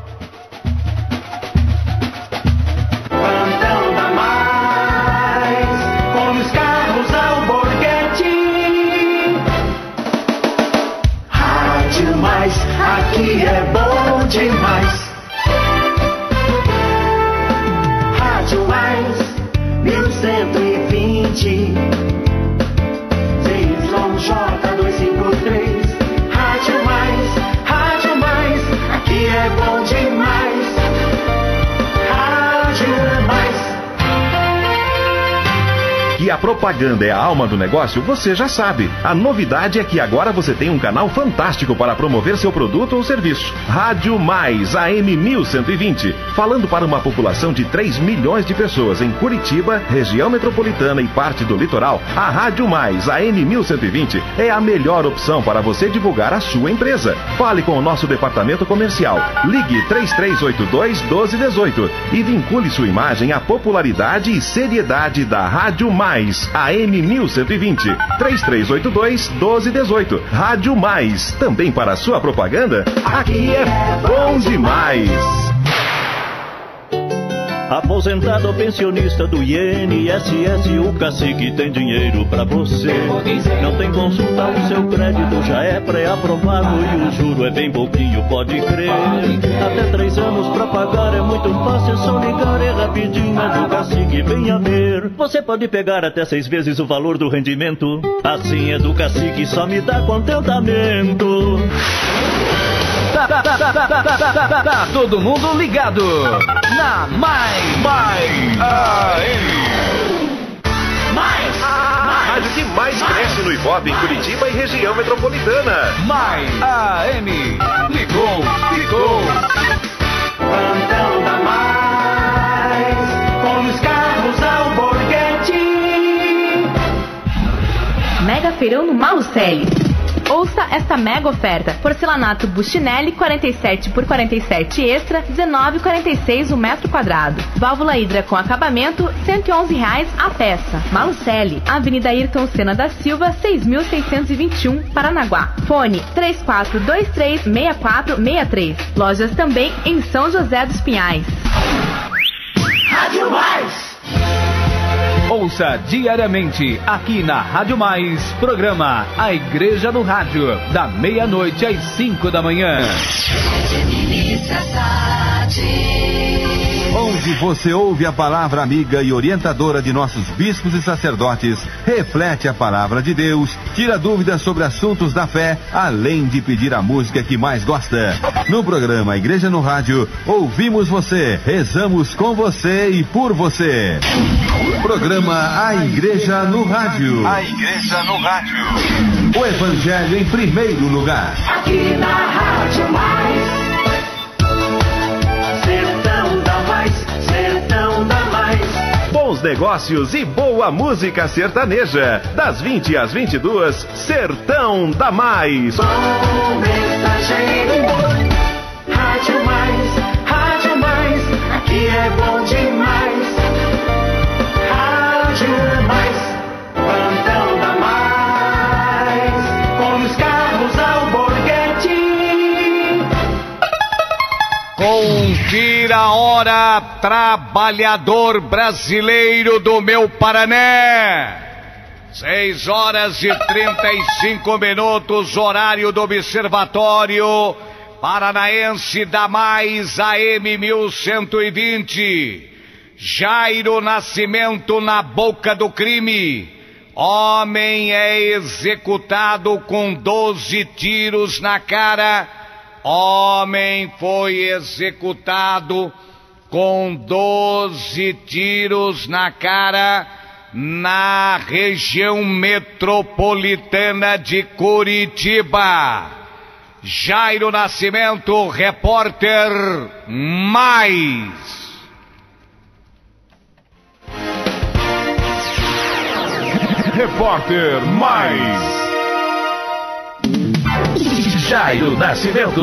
Plantão da Mais. Com os carros ao Borghetti. Rádio Mais. Aqui é bom demais. Rádio Mais. 1120 CYJ253. Rádio Mais, aqui é bom demais. Rádio Mais. Que a propaganda é a alma do negócio, você já sabe. A novidade é que agora você tem um canal fantástico para promover seu produto ou serviço. Rádio Mais, AM 1120. Falando para uma população de 3 milhões de pessoas em Curitiba, região metropolitana e parte do litoral, a Rádio Mais, AM 1120, é a melhor opção para você divulgar a sua empresa. Fale com o nosso departamento comercial. Ligue 3382-1218 e vincule sua imagem à popularidade e seriedade da Rádio Mais. AM 1120, 3382-1218. Rádio Mais, também para sua propaganda, aqui é bom demais. Aposentado ou pensionista do INSS, o Cacique tem dinheiro pra você. Não tem consulta, o seu crédito já é pré-aprovado e o juro é bem pouquinho, pode crer. Até 3 anos pra pagar é muito fácil, é só ligar, é rapidinho, é do Cacique, venha ver. Você pode pegar até 6 vezes o valor do rendimento. Assim é do Cacique, só me dá contentamento. Tá todo mundo ligado na Mais AM. A rádio que mais cresce no Ibope, em Curitiba e região metropolitana. Mais AM. Ligou. Plantão da Mais. Com os carros ao Borghetti. Mega Feirão no Malucelli. Ouça esta mega oferta. Porcelanato Bustinelli 47 por 47 extra, 19,46 o metro quadrado. Válvula hidra com acabamento, R$111 a peça. Malucelli, Avenida Ayrton Senna da Silva, 6.621, Paranaguá. Fone 3423-6463. Lojas também em São José dos Pinhais. Rádio Mais. Ouça diariamente aqui na Rádio Mais, programa A Igreja no Rádio, da meia-noite às 5 da manhã. Onde você ouve a palavra amiga e orientadora de nossos bispos e sacerdotes, reflete a palavra de Deus, tira dúvidas sobre assuntos da fé, além de pedir a música que mais gosta. No programa Igreja no Rádio, ouvimos você, rezamos com você e por você. Programa A Igreja no Rádio. A Igreja no Rádio. O Evangelho em primeiro lugar. Aqui na Rádio Mais. Sertão da Mais, Sertão da Mais. Bons negócios e boa música sertaneja. Das 20 às 22, Sertão da Mais. Bom mensageiro. Rádio Mais, Rádio Mais. Aqui é bom demais. Rádio Mais, Plantão da Mais. Com os carros Alborguete. Confira a hora, trabalhador brasileiro do meu Paraná. 6 horas e 35 minutos, horário do Observatório Paranaense da Mais AM 1120. Jairo Nascimento na boca do crime. Homem é executado com 12 tiros na cara. Homem foi executado com 12 tiros na cara na região metropolitana de Curitiba. Jairo Nascimento, repórter Mais. Repórter Mais. Jairo Nascimento.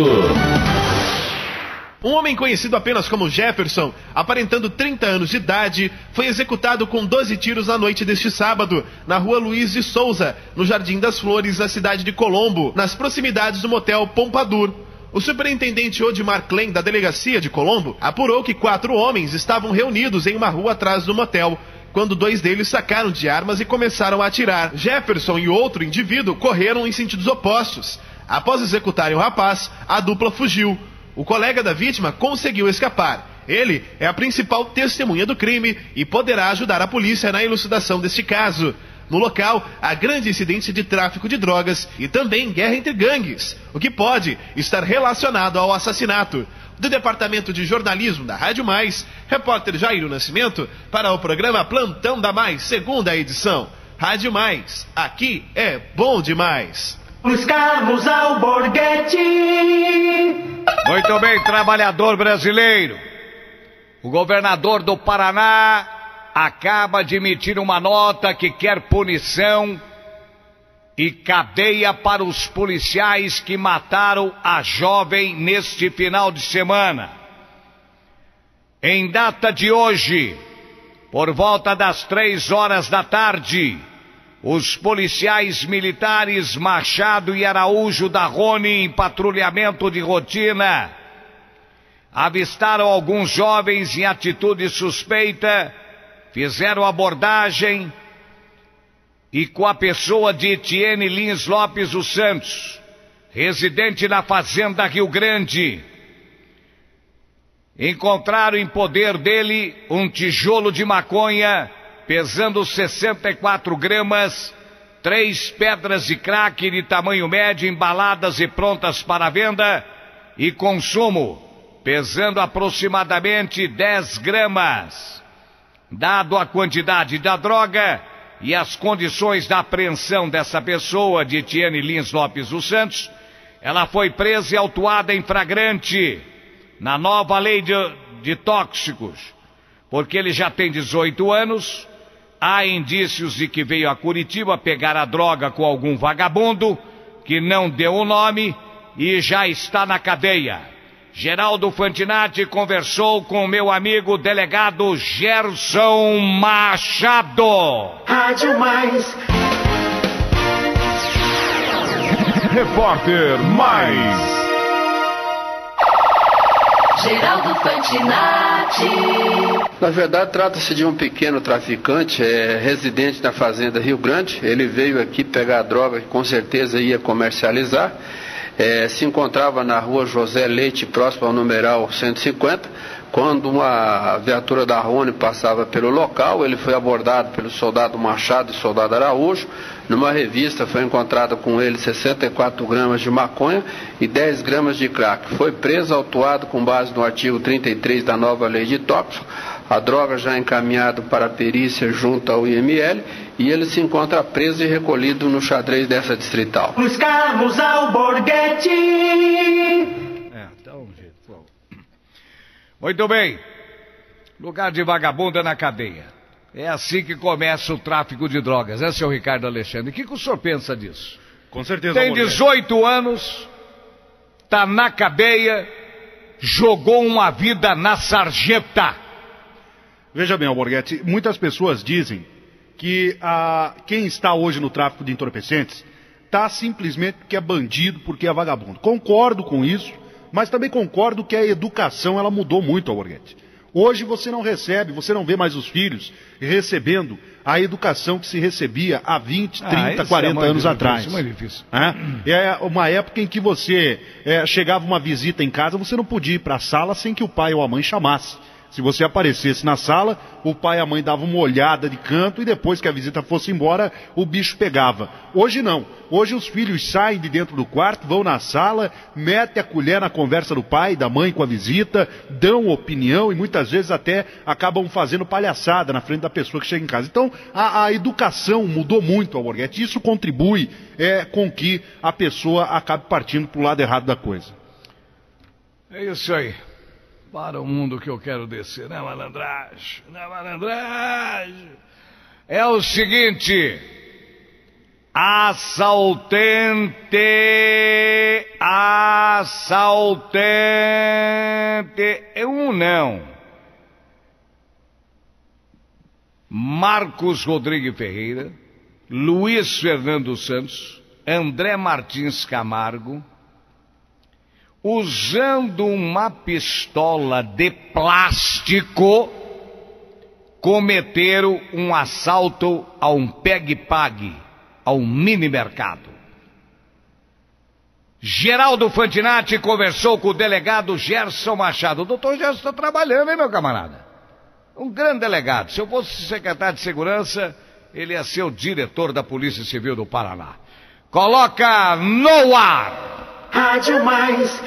Um homem conhecido apenas como Jefferson, aparentando 30 anos de idade, foi executado com 12 tiros na noite deste sábado, na rua Luiz de Souza, no Jardim das Flores, na cidade de Colombo, nas proximidades do motel Pompadour. O superintendente Odimar Klein, da delegacia de Colombo, apurou que 4 homens estavam reunidos em uma rua atrás do motel, quando 2 deles sacaram de armas e começaram a atirar. Jefferson e outro indivíduo correram em sentidos opostos. Após executarem o rapaz, a dupla fugiu. O colega da vítima conseguiu escapar. Ele é a principal testemunha do crime e poderá ajudar a polícia na elucidação deste caso. No local, há grande incidência de tráfico de drogas e também guerra entre gangues, o que pode estar relacionado ao assassinato. Do Departamento de Jornalismo da Rádio Mais, repórter Jairo Nascimento, para o programa Plantão da Mais, segunda edição. Rádio Mais, aqui é bom demais. Os carros Alborguete. Muito bem, trabalhador brasileiro. O governador do Paraná acaba de emitir uma nota que quer punição e cadeia para os policiais que mataram a jovem neste final de semana. Em data de hoje, por volta das 3 horas da tarde, os policiais militares Machado e Araújo da Rony, em patrulhamento de rotina, avistaram alguns jovens em atitude suspeita, fizeram abordagem e com a pessoa de Etienne Lins Lopes dos Santos, residente na fazenda Rio Grande, encontraram em poder dele um tijolo de maconha pesando 64 gramas, 3 pedras de crack de tamanho médio embaladas e prontas para venda e consumo, pesando aproximadamente 10 gramas. Dado a quantidade da droga e as condições da apreensão dessa pessoa, de Etienne Lins Lopes dos Santos, ela foi presa e autuada em flagrante na nova lei de tóxicos, porque ele já tem 18 anos, há indícios de que veio a Curitiba pegar a droga com algum vagabundo que não deu o nome e já está na cadeia. Geraldo Fantinatti conversou com meu amigo delegado Gerson Machado. Rádio Mais. Repórter Mais. Geraldo Fantinatti. Na verdade, trata-se de um pequeno traficante, residente na fazenda Rio Grande. Ele veio aqui pegar a droga que com certeza ia comercializar. Se encontrava na rua José Leite, próximo ao numeral 150, quando uma viatura da Rony passava pelo local. Ele foi abordado pelo soldado Machado e soldado Araújo. Numa revista foi encontrado com ele 64 gramas de maconha e 10 gramas de crack. Foi preso, autuado com base no artigo 33 da nova lei de tóxico. A droga já encaminhada para a perícia junto ao IML e ele se encontra preso e recolhido no xadrez dessa distrital. Luiz Carlos Alborguete. Muito bem. Lugar de vagabundo é na cadeia. É assim que começa o tráfico de drogas, né, seu Ricardo Alexandre? O que o senhor pensa disso? Com certeza. Tem 18 anos, tá na cadeia, jogou uma vida na sarjeta. Veja bem, Alborguete, muitas pessoas dizem que quem está hoje no tráfico de entorpecentes está simplesmente porque é bandido, porque é vagabundo. Concordo com isso, mas também concordo que a educação ela mudou muito, Alborguete. Hoje você não vê mais os filhos recebendo a educação que se recebia há 20, 30, 40 anos atrás. Isso é muito difícil. É uma época em que você chegava uma visita em casa, você não podia ir para a sala sem que o pai ou a mãe chamasse. Se você aparecesse na sala, o pai e a mãe davam uma olhada de canto e depois que a visita fosse embora, o bicho pegava. Hoje não. Hoje os filhos saem de dentro do quarto, vão na sala, metem a colher na conversa do pai e da mãe com a visita, dão opinião e muitas vezes até acabam fazendo palhaçada na frente da pessoa que chega em casa. Então a educação mudou muito, Alborguete. Isso contribui com que a pessoa acabe partindo para o lado errado da coisa. É isso aí. Para o mundo que eu quero descer, né, malandragem? Né, malandragem? É o seguinte: assaltante, não. Marcos Rodrigues Ferreira, Luiz Fernando Santos, André Martins Camargo, usando uma pistola de plástico, cometeram um assalto a um pegue-pague, a um mini-mercado. Geraldo Fantinatti conversou com o delegado Gerson Machado. O doutor Gerson está trabalhando, hein, meu camarada? Um grande delegado. Se eu fosse secretário de segurança, ele ia ser o diretor da Polícia Civil do Paraná. Coloca no ar! Rádio Mais.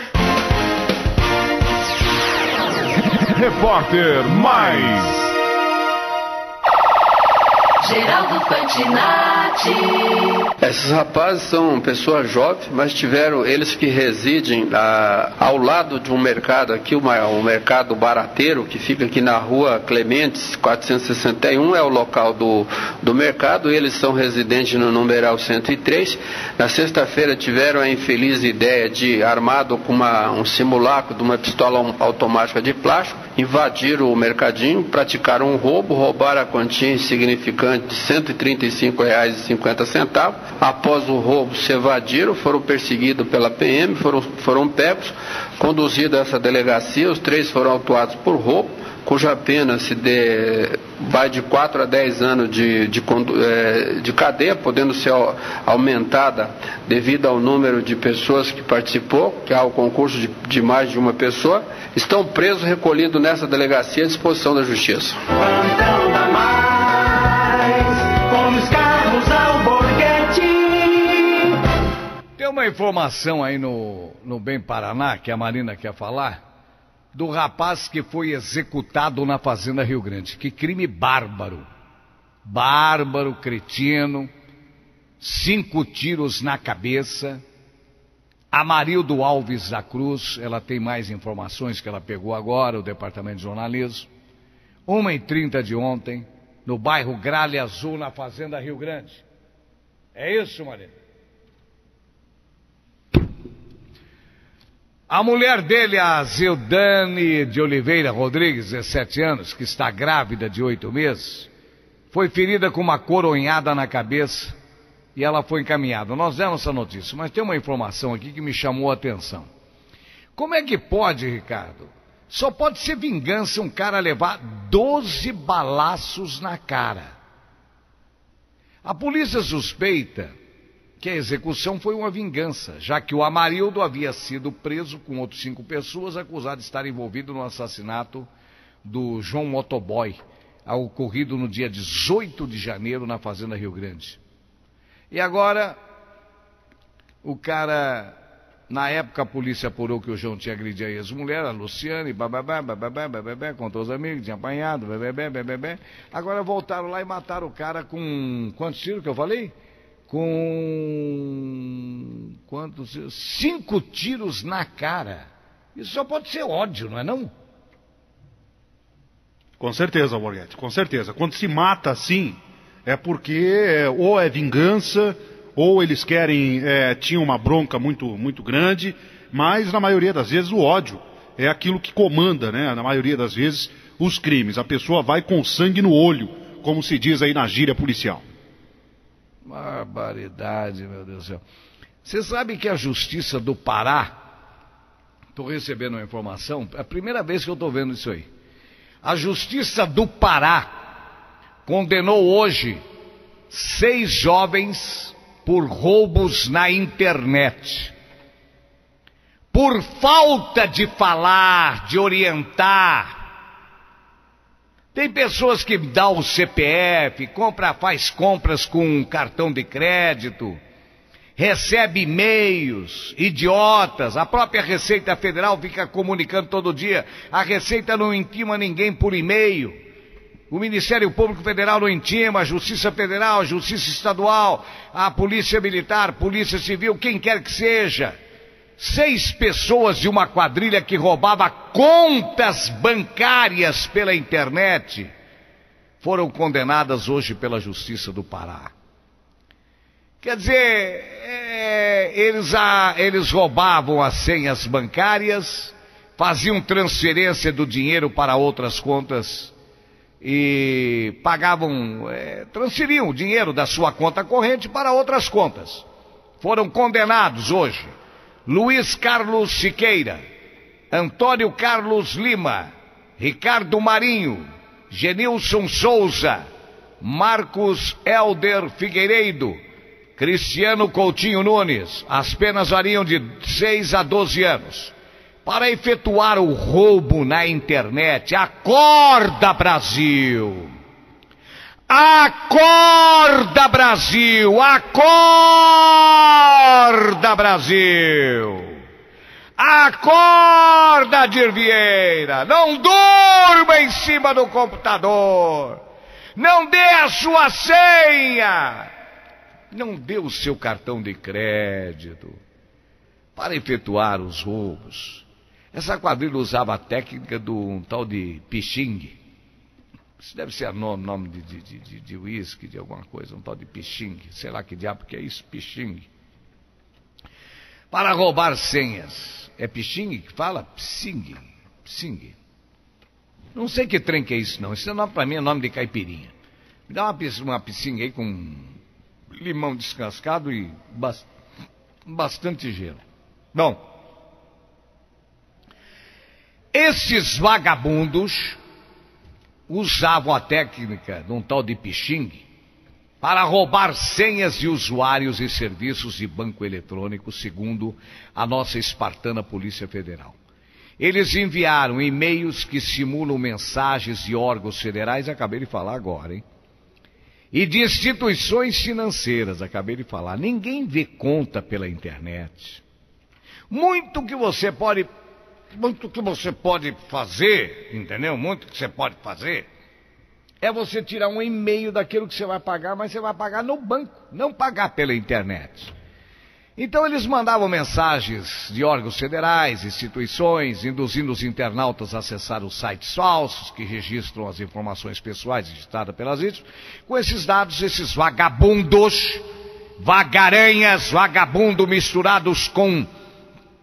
Repórter Mais. Geraldo Fantinatti. Esses rapazes são pessoas jovens, mas tiveram eles que residem ao lado de um mercado aqui, um mercado barateiro que fica aqui na rua Clementes 461, é o local do mercado. Eles são residentes no numeral 103. Na sexta-feira tiveram a infeliz ideia de, armado com um simulacro de uma pistola automática de plástico, invadiram o mercadinho, praticaram um roubo, roubaram a quantia insignificante de R$ 135,50. Após o roubo, se evadiram, foram perseguidos pela PM, foram pegos, conduzidos a essa delegacia. Os 3 foram autuados por roubo, cuja pena vai de 4 a 10 anos de cadeia, podendo ser aumentada devido ao número de pessoas que participou, que há o concurso de mais de uma pessoa. Estão presos, recolhidos nessa delegacia à disposição da Justiça. Plantão da Mais, com Luiz Carlos Alborguete. Tem uma informação aí no Bem Paraná, que a Marina quer falar, do rapaz que foi executado na Fazenda Rio Grande. Que crime bárbaro. Bárbaro, cretino. 5 tiros na cabeça. Amarildo Alves da Cruz, ela tem mais informações que ela pegou agora, o Departamento de Jornalismo. 1h30 de ontem, no bairro Gralha Azul, na Fazenda Rio Grande. É isso, Marina? A mulher dele, a Zildane de Oliveira Rodrigues, 17 anos, que está grávida de 8 meses, foi ferida com uma coronhada na cabeça e ela foi encaminhada. Nós demos essa notícia, mas tem uma informação aqui que me chamou a atenção. Como é que pode, Ricardo? Só pode ser vingança um cara levar 12 balaços na cara. A polícia suspeita que a execução foi uma vingança, já que o Amarildo havia sido preso com outras 5 pessoas, acusado de estar envolvido no assassinato do João Motoboy, ocorrido no dia 18 de janeiro na Fazenda Rio Grande. E agora, o cara, na época a polícia apurou que o João tinha agredido a ex-mulher, a Luciane, contou os amigos que tinha apanhado, agora voltaram lá e mataram o cara com quantos tiros que eu falei? Com 5 tiros na cara. Isso só pode ser ódio, não é não? Com certeza, Borghetti, com certeza. Quando se mata assim, é porque ou é vingança, ou eles querem, tinham uma bronca muito grande, mas na maioria das vezes o ódio é aquilo que comanda, né? Na maioria das vezes os crimes. A pessoa vai com sangue no olho, como se diz aí na gíria policial. Barbaridade, meu Deus do céu. Você sabe que a Justiça do Pará, estou recebendo uma informação, é a primeira vez que eu estou vendo isso aí. A Justiça do Pará condenou hoje 6 jovens por roubos na internet. Por falta de falar, de orientar. Tem pessoas que dão o CPF, faz compras com cartão de crédito, recebe e-mails, idiotas. A própria Receita Federal fica comunicando todo dia. A Receita não intima ninguém por e-mail. O Ministério Público Federal não intima, a Justiça Federal, a Justiça Estadual, a Polícia Militar, Polícia Civil, quem quer que seja. 6 pessoas de uma quadrilha que roubava contas bancárias pela internet foram condenadas hoje pela Justiça do Pará. Quer dizer, eles roubavam as senhas bancárias, faziam transferência do dinheiro para outras contas e pagavam, transferiam o dinheiro da sua conta corrente para outras contas. Foram condenados hoje Luiz Carlos Siqueira, Antônio Carlos Lima, Ricardo Marinho, Genilson Souza, Marcos Helder Figueiredo, Cristiano Coutinho Nunes. As penas variam de 6 a 12 anos. Para efetuar o roubo na internet, acorda, Brasil! Acorda, Brasil! Acorda, Brasil! Acorda, Dir Vieira! Não durma em cima do computador! Não dê a sua senha! Não dê o seu cartão de crédito para efetuar os roubos. Essa quadrilha usava a técnica do tal de pichingue. Isso deve ser nome de uísque, de alguma coisa, um tal de pichingue. Sei lá que diabo que é isso, pichingue. Para roubar senhas. É pichingue que fala? Psingue. Não sei que trem que é isso não. Isso para mim é nome de caipirinha. Me dá uma psingue aí com limão descascado e bastante gelo. Bom, esses vagabundos usavam a técnica de um tal de pichingue para roubar senhas de usuários e serviços de banco eletrônico, segundo a nossa espartana Polícia Federal. Eles enviaram e-mails que simulam mensagens de órgãos federais, acabei de falar agora, hein? E de instituições financeiras, acabei de falar. Ninguém vê conta pela internet. Muito que você pode fazer, entendeu? Muito que você pode fazer é você tirar um e-mail daquilo que você vai pagar, mas você vai pagar no banco, não pagar pela internet. Então eles mandavam mensagens de órgãos federais, instituições, induzindo os internautas a acessar os sites falsos que registram as informações pessoais digitadas pelas vítimas. Com esses dados, esses vagabundos, vagaranhas, vagabundo misturados com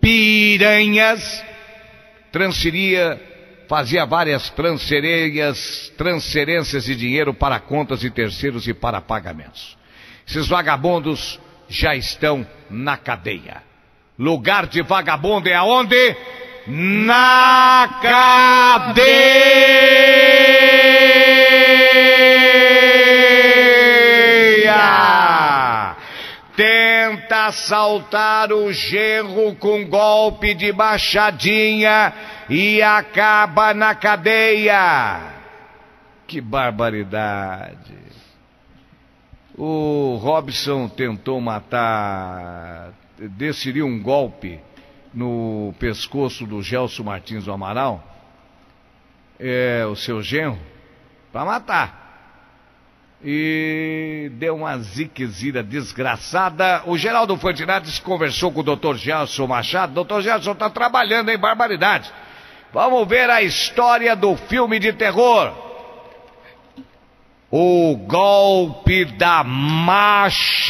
Piranhas, fazia várias transferências de dinheiro para contas de terceiros e para pagamentos. Esses vagabundos já estão na cadeia. Lugar de vagabundo é aonde? Na cadeia! Tenta assaltar o genro com golpe de machadinha e acaba na cadeia. Que barbaridade. O Robson tentou desferir um golpe no pescoço do Gelson Martins do Amaral, o seu genro, para matar. E deu uma ziquezira desgraçada. O Geraldo Fantinates conversou com o Dr. Gelson Machado. Dr. Gelson está trabalhando em barbaridade. Vamos ver a história do filme de terror. O golpe da machadinha.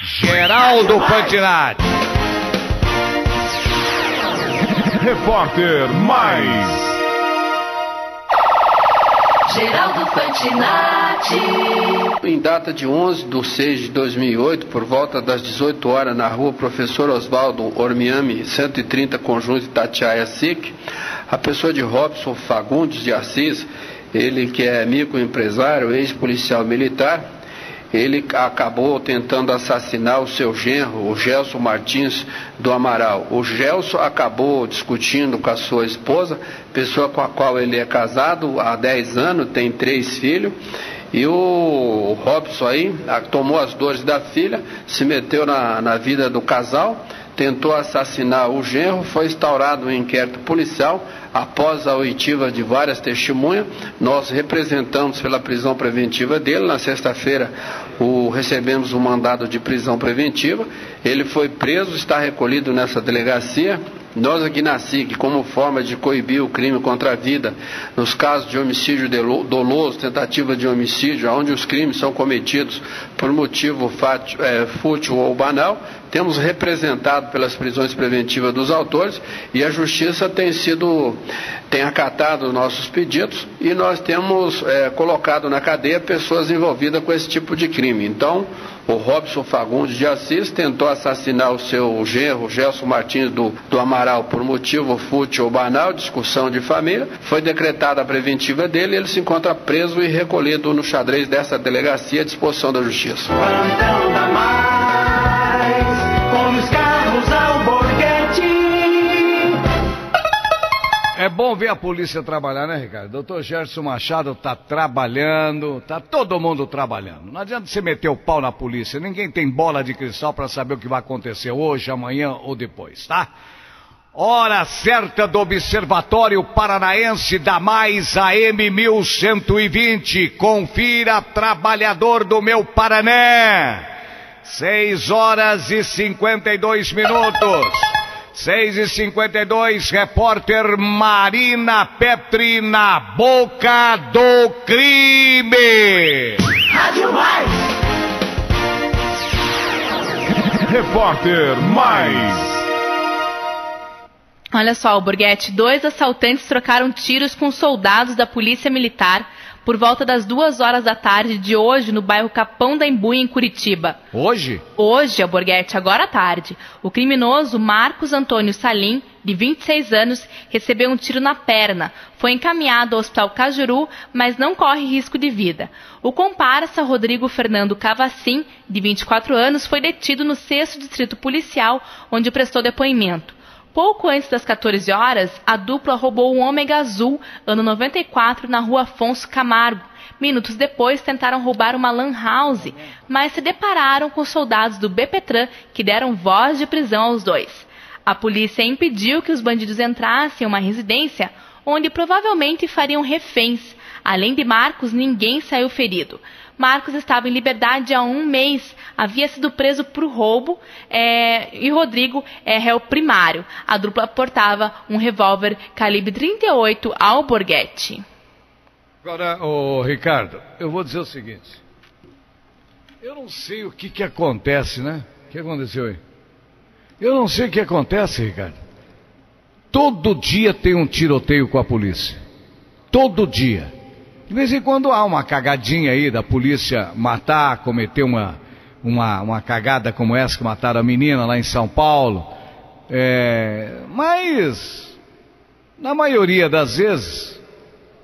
Geraldo Fantinates. Repórter Mais. Geraldo Fantinates. Em data de 11/6/2008, por volta das 18 horas, na rua Professor Oswaldo Ormiami, 130, Conjunto Itatiaia SIC, a pessoa de Robson Fagundes de Assis, ele que é microempresário, ex-policial militar, ele acabou tentando assassinar o seu genro, o Gelson Martins do Amaral. O Gelson acabou discutindo com a sua esposa, pessoa com a qual ele é casado há 10 anos, tem 3 filhos, e o Robson aí tomou as dores da filha, se meteu na vida do casal, tentou assassinar o genro, foi instaurado um inquérito policial. Após a oitiva de várias testemunhas, nós representamos pela prisão preventiva dele. Na sexta-feira recebemos um mandado de prisão preventiva. Ele foi preso, está recolhido nessa delegacia. Nós aqui na SIC, como forma de coibir o crime contra a vida, nos casos de homicídio doloso, tentativa de homicídio, onde os crimes são cometidos por motivo fútil ou banal, temos representado pelas prisões preventivas dos autores, e a Justiça tem acatado nossos pedidos, e nós temos colocado na cadeia pessoas envolvidas com esse tipo de crime. Então, o Robson Fagundes de Assis tentou assassinar o seu genro, Gelson Martins do Amaral, por motivo fútil ou banal, discussão de família. Foi decretada a preventiva dele e ele se encontra preso e recolhido no xadrez dessa delegacia à disposição da Justiça. Plantão da Mais, com os carros ao Borghetti. É bom ver a polícia trabalhar, né, Ricardo? Doutor Gerson Machado tá trabalhando, tá todo mundo trabalhando. Não adianta você meter o pau na polícia, ninguém tem bola de cristal para saber o que vai acontecer hoje, amanhã ou depois, tá? Hora certa do Observatório Paranaense da Mais AM 1120. Confira, trabalhador do meu Paraná. 6h52. 6h52, repórter Marina Petri na boca do crime. Rádio Mais. Repórter Mais. Olha só, o Borghetti, 2 assaltantes trocaram tiros com soldados da Polícia Militar por volta das 2 horas da tarde de hoje no bairro Capão da Embuia, em Curitiba. Hoje? Hoje, Borghetti, agora à tarde. O criminoso Marcos Antônio Salim, de 26 anos, recebeu um tiro na perna. Foi encaminhado ao Hospital Cajuru, mas não corre risco de vida. O comparsa Rodrigo Fernando Cavacim, de 24 anos, foi detido no 6º Distrito Policial, onde prestou depoimento. Pouco antes das 14 horas, a dupla roubou um Ômega Azul, ano 94, na rua Afonso Camargo. Minutos depois, tentaram roubar uma lan house, mas se depararam com soldados do BPTran, que deram voz de prisão aos dois. A polícia impediu que os bandidos entrassem em uma residência, onde provavelmente fariam reféns. Além de Marcos, ninguém saiu ferido. Marcos estava em liberdade há 1 mês, havia sido preso por roubo e Rodrigo é réu primário. A dupla portava um revólver calibre 38 ao Borghetti. Agora, Ricardo, eu vou dizer o seguinte. Eu não sei o que acontece, né? O que aconteceu aí? Eu não sei o que acontece, Ricardo. Todo dia tem um tiroteio com a polícia. Todo dia. De vez em quando há uma cagadinha aí da polícia cometer uma cagada como essa que mataram a menina lá em São Paulo. Mas, na maioria das vezes,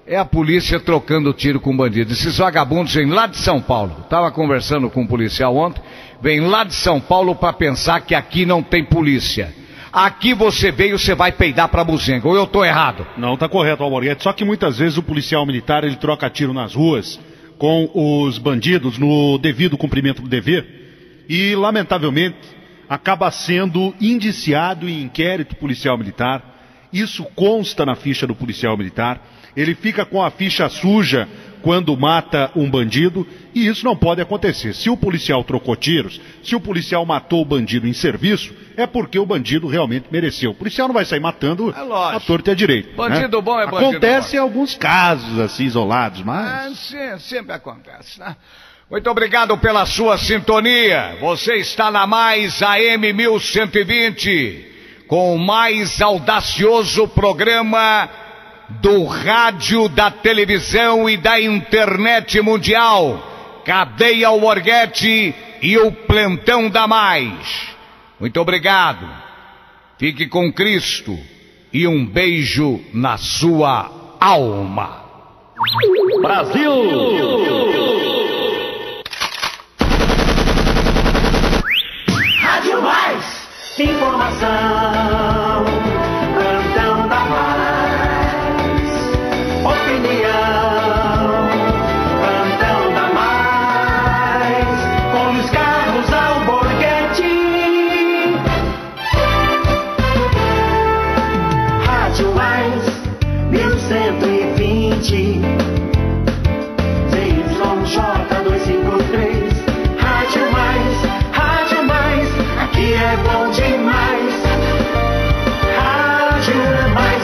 é a polícia trocando tiro com bandido. Esses vagabundos vêm lá de São Paulo. Estava conversando com um policial ontem. Vem lá de São Paulo para pensar que aqui não tem polícia. Aqui você veio, você vai peidar pra buzenga. Ou eu tô errado? Não, tá correto, Alborguete. Só que muitas vezes o policial militar, ele troca tiro nas ruas com os bandidos no devido cumprimento do dever. E, lamentavelmente, acaba sendo indiciado em inquérito policial militar. Isso consta na ficha do policial militar. Ele fica com a ficha suja quando mata um bandido, e isso não pode acontecer. Se o policial trocou tiros, se o policial matou o bandido em serviço, é porque o bandido realmente mereceu. O policial não vai sair matando a torta e a direito. Bandido bom é bandido Acontece em alguns casos assim isolados, mas... sempre acontece, né? Muito obrigado pela sua sintonia. Você está na Mais AM 1120, com o mais audacioso programa do rádio, da televisão e da internet mundial. Cadeia Alborguete e o Plantão da Mais. Muito obrigado. Fique com Cristo e um beijo na sua alma. Brasil! Rádio Mais. Informação. Plantão da Mais. Opinião. Plantão da Mais. Com Luiz Carlos Alborguete. Rádio Mais. 1120. ZYJ253. Rádio Mais. Rádio Mais. Aqui é bom demais. Rádio Mais.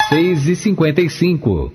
6h55.